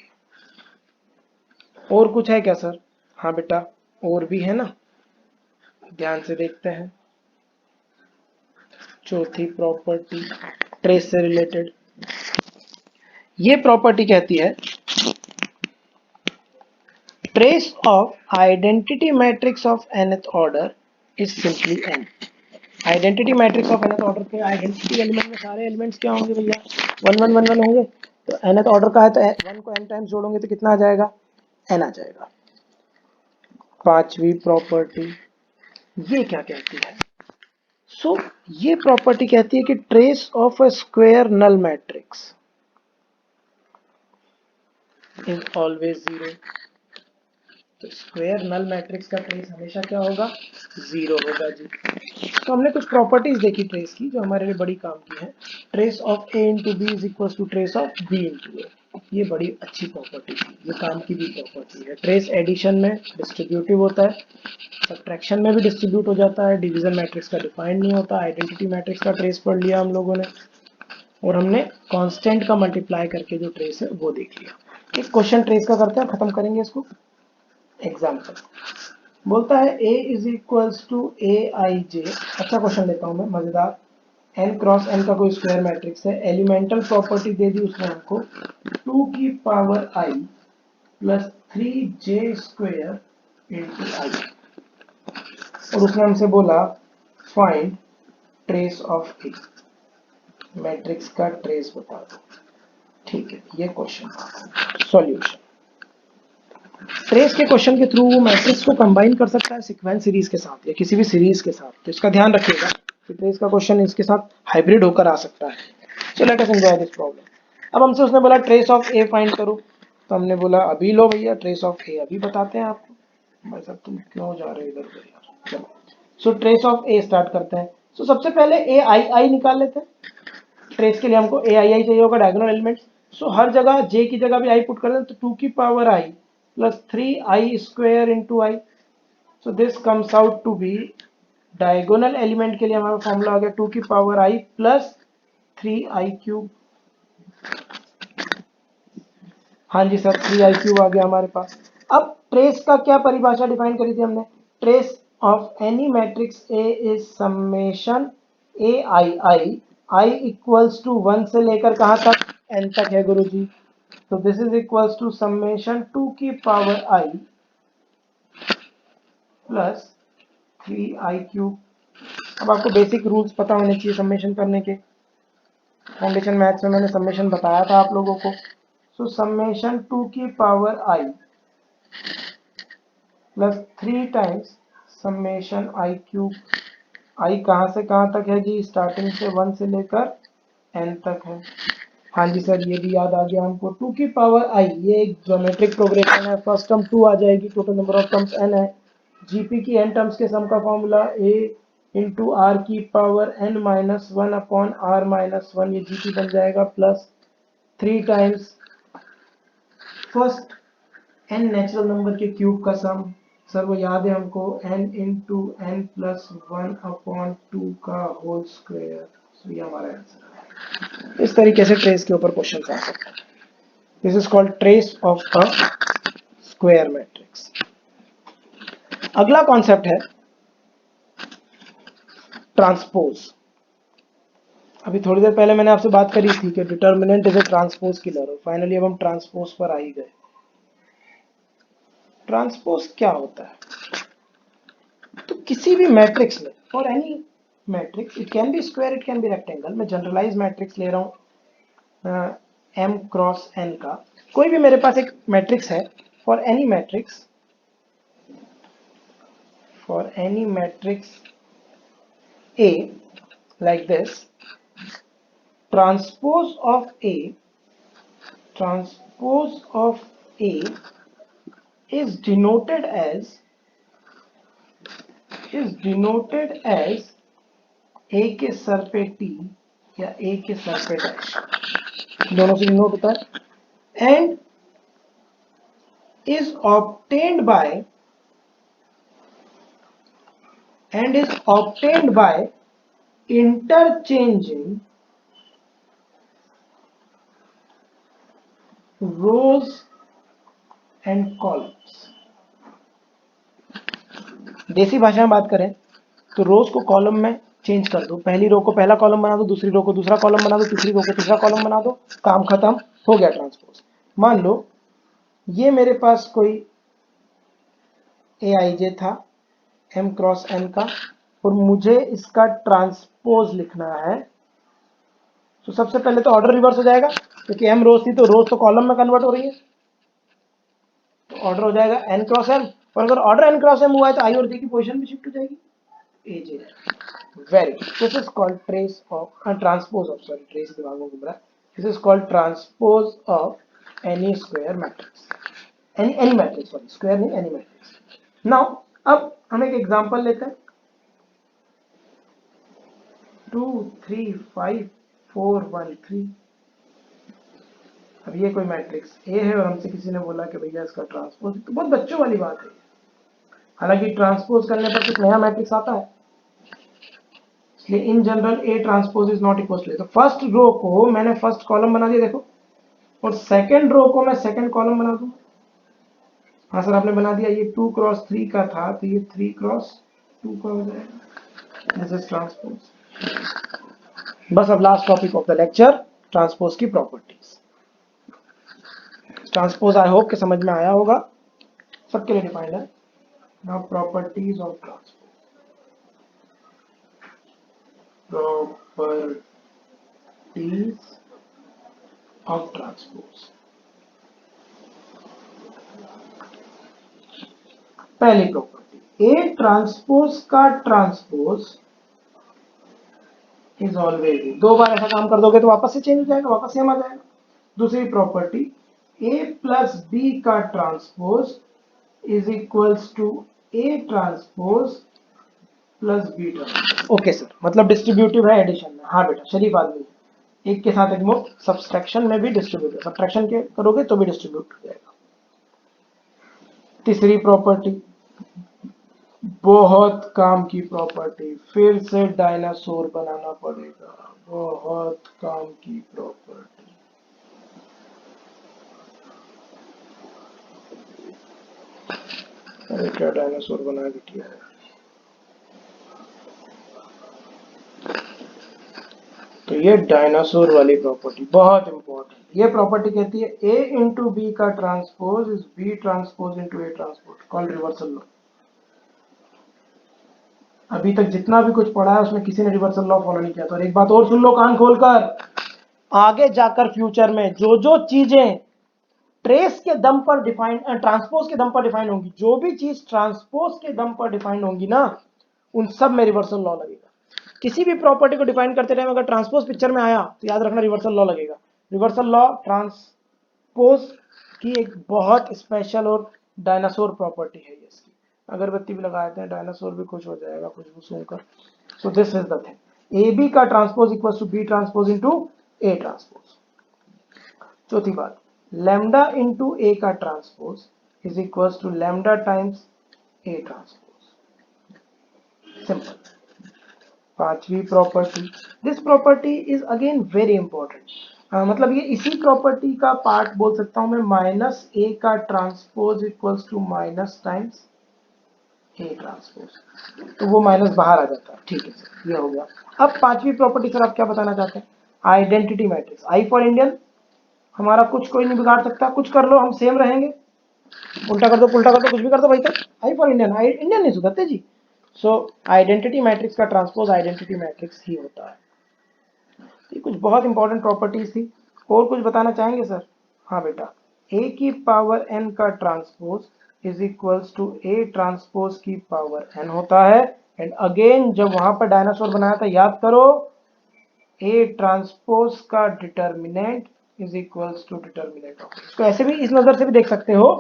और कुछ है क्या सर? हाँ बेटा, और भी है ना, ध्यान से देखते हैं। चौथी प्रॉपर्टी ट्रेस से रिलेटेड, ये प्रॉपर्टी कहती है, trace of identity matrix of nth order is simply n। Identity matrix of nth order के आइडेंटिटी एलिमेंट में सारे एलिमेंट्स क्या होंगे भैया? 1 1 1 1 होंगे। तो nth ऑर्डर का है तो 1 को n टाइम्स जोड़ोगे तो कितना आ जाएगा? n आ जाएगा। पांचवी प्रॉपर्टी ये क्या कहती है? सो ये प्रॉपर्टी कहती है कि trace of a square null matrix is always 0। तो स्क्वायर नल मैट्रिक्स का ट्रेस हमेशा क्या होगा? 0 होगा जी। तो हमने कुछ प्रॉपर्टीज देखी ट्रेस की जो हमारे लिए बड़ी काम की है। Trace of A into B is equal to trace of B into A, ये बड़ी अच्छी प्रॉपर्टी थी, ये काम की भी प्रॉपर्टी है। ट्रेस एडिशन में डिस्ट्रीब्यूटिव होता है, सब्ट्रैक्शन में भी डिस्ट्रीब्यूट हो जाता है, डिवीजन मैट्रिक्स का डिफाइंड नहीं होता। आइडेंटिटी मैट्रिक्स का ट्रेस पढ़ लिया हम लोगों ने। और हमने कांस्टेंट का मल्टीप्लाई करके जो ट्रेस है वो देख लिया। एक क्वेश्चन ट्रेस का करते हैं, खत्म करेंगे इसको। एग्जाम्पल बोलता है a इज इक्वल्स टू ए आई जे। अच्छा क्वेश्चन लेता हूं मैं, मजेदार। n क्रॉस n का कोई स्क्वायर मैट्रिक्स है, एलिमेंटल प्रॉपर्टी दे दी उसने हमको 2 की power i plus 3j square into I, और उसने हमसे बोला find trace of A, matrix का ट्रेस बता दो। ठीक है, ये क्वेश्चन सॉल्यूशन। ट्रेस के क्वेश्चन के थ्रू वो मैट्रिक्स को कंबाइन कर सकता है सीक्वेंस सीरीज के साथ या किसी भी सीरीज के साथ, तो इसका ध्यान रखिएगा कि ट्रेस का क्वेश्चन इसके साथ हाइब्रिड होकर आ सकता है। सो let us enjoy this problem. अब हमसे उसने बोला ट्रेस ऑफ ए फाइंड करो, तो हमने बोला अभी लो भैया ट्रेस ऑफ ए अभी बताते हैं आपको। भाई साहब तुम क्यों जा रहे हो इधर उधर यार, चलो। सो ट्रेस ऑफ ए स्टार्ट करते हैं। सो सबसे पहले ए आई आई निकाल लेते हैं। ट्रेस के लिए हमको ए आई आई चाहिए होगा, डायगोनल एलिमेंट्स। सो हर जगह जे की जगह भी आई पुट कर दें, तो 2 की power I plus 3i square into I. So this comes out to be, diagonal element के लिए हमारा फॉर्मूला आ गया 2 की power I plus 3i cube. हाँ जी सर, 3i क्यूब आ गया हमारे पास। अब ट्रेस का क्या परिभाषा डिफाइन करी थी हमने? Trace of any matrix A is summation A I I, I equals to 1 से लेकर कहां तक? n तक है गुरुजी। तो this is equals to summation 2 की power I plus 3i cube. अब आपको बेसिक रूल्स पता होने चाहिए समेशन करने के। फाउंडेशन मैथ्स में मैंने समेशन बताया था आप लोगों को। सो समेशन 2 की power I plus 3 times summation I cube. आई कहां से कहां तक है जी? स्टार्टिंग से 1 से लेकर n तक है। हाँ जी सर, ये भी याद आ गया हमको। 2 की पावर आई, ये एक ज्योमेट्रिक प्रोग्रेशन है। फर्स्ट टर्म 2 आ जाएगी, total number of terms n है। जीपी की n टर्म्स के सम का फॉर्मूला a इंटू आर की power n minus 1 upon R minus 1, ये जीपी बन जाएगा plus 3 times first n natural number के क्यूब का सम। सर वो याद है हमको, n into n plus 1 upon 2 का होल स्क्वायर। सो ये हमारा आंसर है। इस तरीके से ट्रेस के ऊपर क्वेश्चन आ सकते हैं। This is called trace of a square matrix. अगला कॉन्सेप्ट है ट्रांसपोज। अभी थोड़ी देर पहले मैंने आपसे बात करी थी कि determinant is a transpose killer, और फाइनली अब हम ट्रांसपोज पर आ ही गए। ट्रांसपोज क्या होता है? तो किसी भी मैट्रिक्स में, for any matrix, it can be square it can be rectangle, मैं जनरलाइज मैट्रिक्स ले रहा हूं m क्रॉस n का। कोई भी मेरे पास एक मैट्रिक्स है, for any matrix, for any matrix A like this, transpose of A is denoted as A के सर पे T या A के सर पे डैश, दोनों से डिनोट होता है, and is obtained by interchanging rows and columns। देसी भाषा में बात करें तो रोज को कॉलम में चेंज कर दो, पहली रो को पहला कॉलम बना दो, दूसरी रो को दूसरा कॉलम बना दो, तीसरी रो को तीसरा कॉलम बना दो, काम खत्म, हो गया ट्रांसपोज। मान लो ये मेरे पास कोई ए आई जे था m क्रॉस n का, और मुझे इसका ट्रांसपोज लिखना है। तो सबसे पहले तो ऑर्डर रिवर्स हो जाएगा, क्योंकि m रोज थी तो रोज तो कॉलम में कन्वर्ट हो रही है, तो ऑर्डर हो जाएगा n क्रॉस m। और अगर ऑर्डर n क्रॉस m हुआ है तो i और j की पोजीशन भी शिफ्ट हो जाएगी, ए जे। Very good. This is called trace of transpose of, sorry, trace दिमाग में घूम रहा है। This is called transpose of any square matrix, any matrix, sorry, square नहीं, any matrix। Now अब हम एक एग्जांपल लेते हैं। 2 3 5 4 1 3। अब ये कोई मैट्रिक्स A है और हमसे किसी ने बोला कि भैया इसका ट्रांसपोज, तो बहुत बच्चों वाली बात है। हालांकि ट्रांसपोज करने पर कुछ नया मैट्रिक्स आता है, इसलिए in general A transpose is not equal to. तो फर्स्ट रो को मैंने फर्स्ट कॉलम बना दिया देखो, और सेकंड रो को मैं सेकंड कॉलम बना दूंगा। हाँ सर आपने बना दिया, ये 2 क्रॉस 3 का था तो ये 3 क्रॉस 2 का हो जाएगा। This is transpose. बस अब last topic of the lecture, transpose की प्रॉपर्टीज। ट्रांसपोज आई होप के समझ में आया होगा, सबके लिए डिफाइंड है। Now properties of transpose. Properties of transpose. पहली प्रॉपर्टी, ए ट्रांसपोज का ट्रांसपोज इज ऑलवेज। दो बार ऐसा काम कर दोगे तो वापस से चेंज हो जाएगा, वापस सेम आ जाएगा। दूसरी प्रॉपर्टी, ए प्लस बी का transpose is equals to A transpose plus B transpose. Okay sir, मतलब डिस्ट्रीब्यूटिव है एडिशन में। हाँ बेटा, शरीफ आदमी है, एक के साथ एक मुक्त, सब्सट्रैक्शन में भी डिस्ट्रीब्यूटिव, सब्सट्रैक्शन के करोगे तो भी डिस्ट्रीब्यूट हो जाएगा। तीसरी प्रॉपर्टी, बहुत काम की प्रॉपर्टी, फिर से डायनासोर बनाना पड़ेगा, बहुत काम की प्रॉपर्टी। अरे क्या डायनासोर बना के किया है। तो ये डायनासोर वाली प्रॉपर्टी बहुत इंपॉर्टेंट। ये प्रॉपर्टी कहती है ए इंटू बी का transpose is B transpose into A transpose, called reversal law. अभी तक जितना भी कुछ पढ़ा है उसमें किसी ने रिवर्सल लॉ फॉलो नहीं किया। तो एक बात और सुन लो कान खोलकर, आगे जाकर फ्यूचर में जो जो चीजें ट्रेस के दम पर डिफाइन, ट्रांसपोज के दम पर डिफाइन होंगी, जो भी चीज ट्रांसपोज के दम पर डिफाइन होंगी ना, उन सब में रिवर्सल लॉ लगेगा। किसी भी प्रॉपर्टी को डिफाइन करते टाइम अगर ट्रांसपोज पिक्चर में आया तो याद रखना रिवर्सल लॉ लगेगा। रिवर्सल लॉ ट्रांसपोज की एक बहुत स्पेशल और डायनासोर प्रॉपर्टी है। इसकी अगरबत्ती भी लगा देते हैं, डायनासोर भी खुश हो जाएगा खुशबू सूंघकर। So this is the thing, A B का transpose equals to B transpose into A transpose. चौथी बात, लैम्डा इंटू ए का transpose is equals to lambda times A transpose. Simple. पांचवी property, this property is again very important. मतलब ये इसी property का part बोल सकता हूं मैं, माइनस ए का transpose equals to minus times A transpose. तो वो माइनस बाहर आ जाता है, ठीक है सर, ये हो गया। अब पांचवी प्रॉपर्टी सर आप क्या बताना चाहते हैं? Identity matrix, I for Indian, हमारा कुछ कोई नहीं बिगाड़ सकता, कुछ कर लो हम सेम रहेंगे, उल्टा कर दो पुल्टा कर दो कुछ भी कर दो भाई, तक आई फॉर इंडियन, इंडियन नहीं सुधरते जी। सो आइडेंटिटी मैट्रिक्स का ट्रांसपोज आइडेंटिटी मैट्रिक्स ही होता है। ये कुछ बहुत इंपॉर्टेंट प्रॉपर्टीज थी। और कुछ बताना चाहेंगे सर? हाँ बेटा, ए की पावर एन का transpose is equals to A transpose की पावर एन होता है। एंड अगेन जब वहां पर डायनासोर बनाया था याद करो, ए ट्रांसपोज का determinant is equals to determinant of. इसको ऐसे भी इस नजर से भी देख सकते हो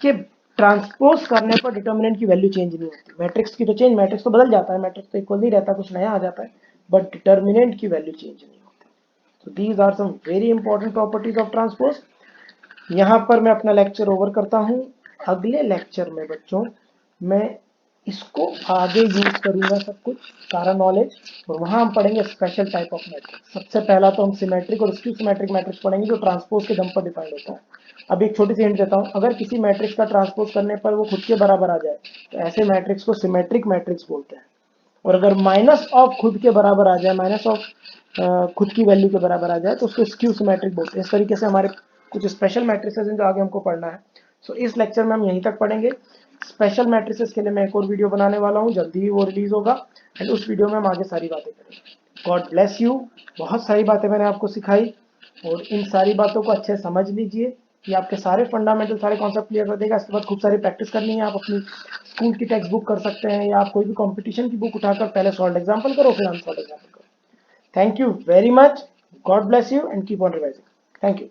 कि ट्रांसपोज करने पर डिटर्मिनेंट की वैल्यू चेंज नहीं होती। मैट्रिक्स की तो चेंज, मैट्रिक्स तो बदल जाता है, मैट्रिक्स तो इक्वल नहीं रहता, कुछ नया आ जाता है, बट डिटर्मिनेंट की वैल्यू चेंज नहीं होती। तो these are some very important properties of transpose. यहां पर मैं अपना लेक्चर ओवर करता हूं। अगले लेक्चर में बच्चों मैं इसको आगे यूज करूंगा, सब कुछ सारा नॉलेज, और वहां हम पढ़ेंगे स्पेशल टाइप ऑफ मैट्रिक्स। सबसे पहला तो हम सिमेट्रिक और स्क्यू सिमेट्रिक मैट्रिक्स पढ़ेंगे जो ट्रांसपोज के दम पर डिफाइंड होता है। अब एक छोटी सी हिंट देता हूं, अगर किसी मैट्रिक्स का ट्रांसपोज करने पर वो खुद के बराबर आ जाए तो ऐसे मैट्रिक्स को सिमेट्रिक मैट्रिक्स बोलते हैं। और अगर माइनस ऑफ खुद के बराबर आ जाए, माइनस ऑफ खुद की वैल्यू के बराबर आ जाए तो उसको स्क्यू सिमेट्रिक बोलते हैं। इस तरीके से हमारे कुछ स्पेशल मैट्रिसेस हैं जो आगे हमको पढ़ना है। सो इस लेक्चर में हम यहीं तक पढ़ेंगे। स्पेशल मैट्रिसेस के लिए मैं एक और वीडियो बनाने वाला हूँ, जल्दी ही वो रिलीज होगा, एंड उस वीडियो में हम आगे सारी बातें करेंगे। God bless you. बहुत सारी बातें मैंने आपको सिखाई और इन सारी बातों को अच्छे समझ लीजिए, ये आपके सारे फंडामेंटल सारे कॉन्सेप्ट क्लियर कर देगा। इसके बाद खूब सारी प्रैक्टिस करनी है। आप अपनी स्कूल की टेक्स्ट बुक कर सकते हैं या आप कोई भी कंपटीशन की बुक उठाकर पहले सॉल्व एग्जाम्पल करो, फिर अनसॉल्व एग्जाम्पल करो। Thank you very much, God bless you and keep on revising. Thank you.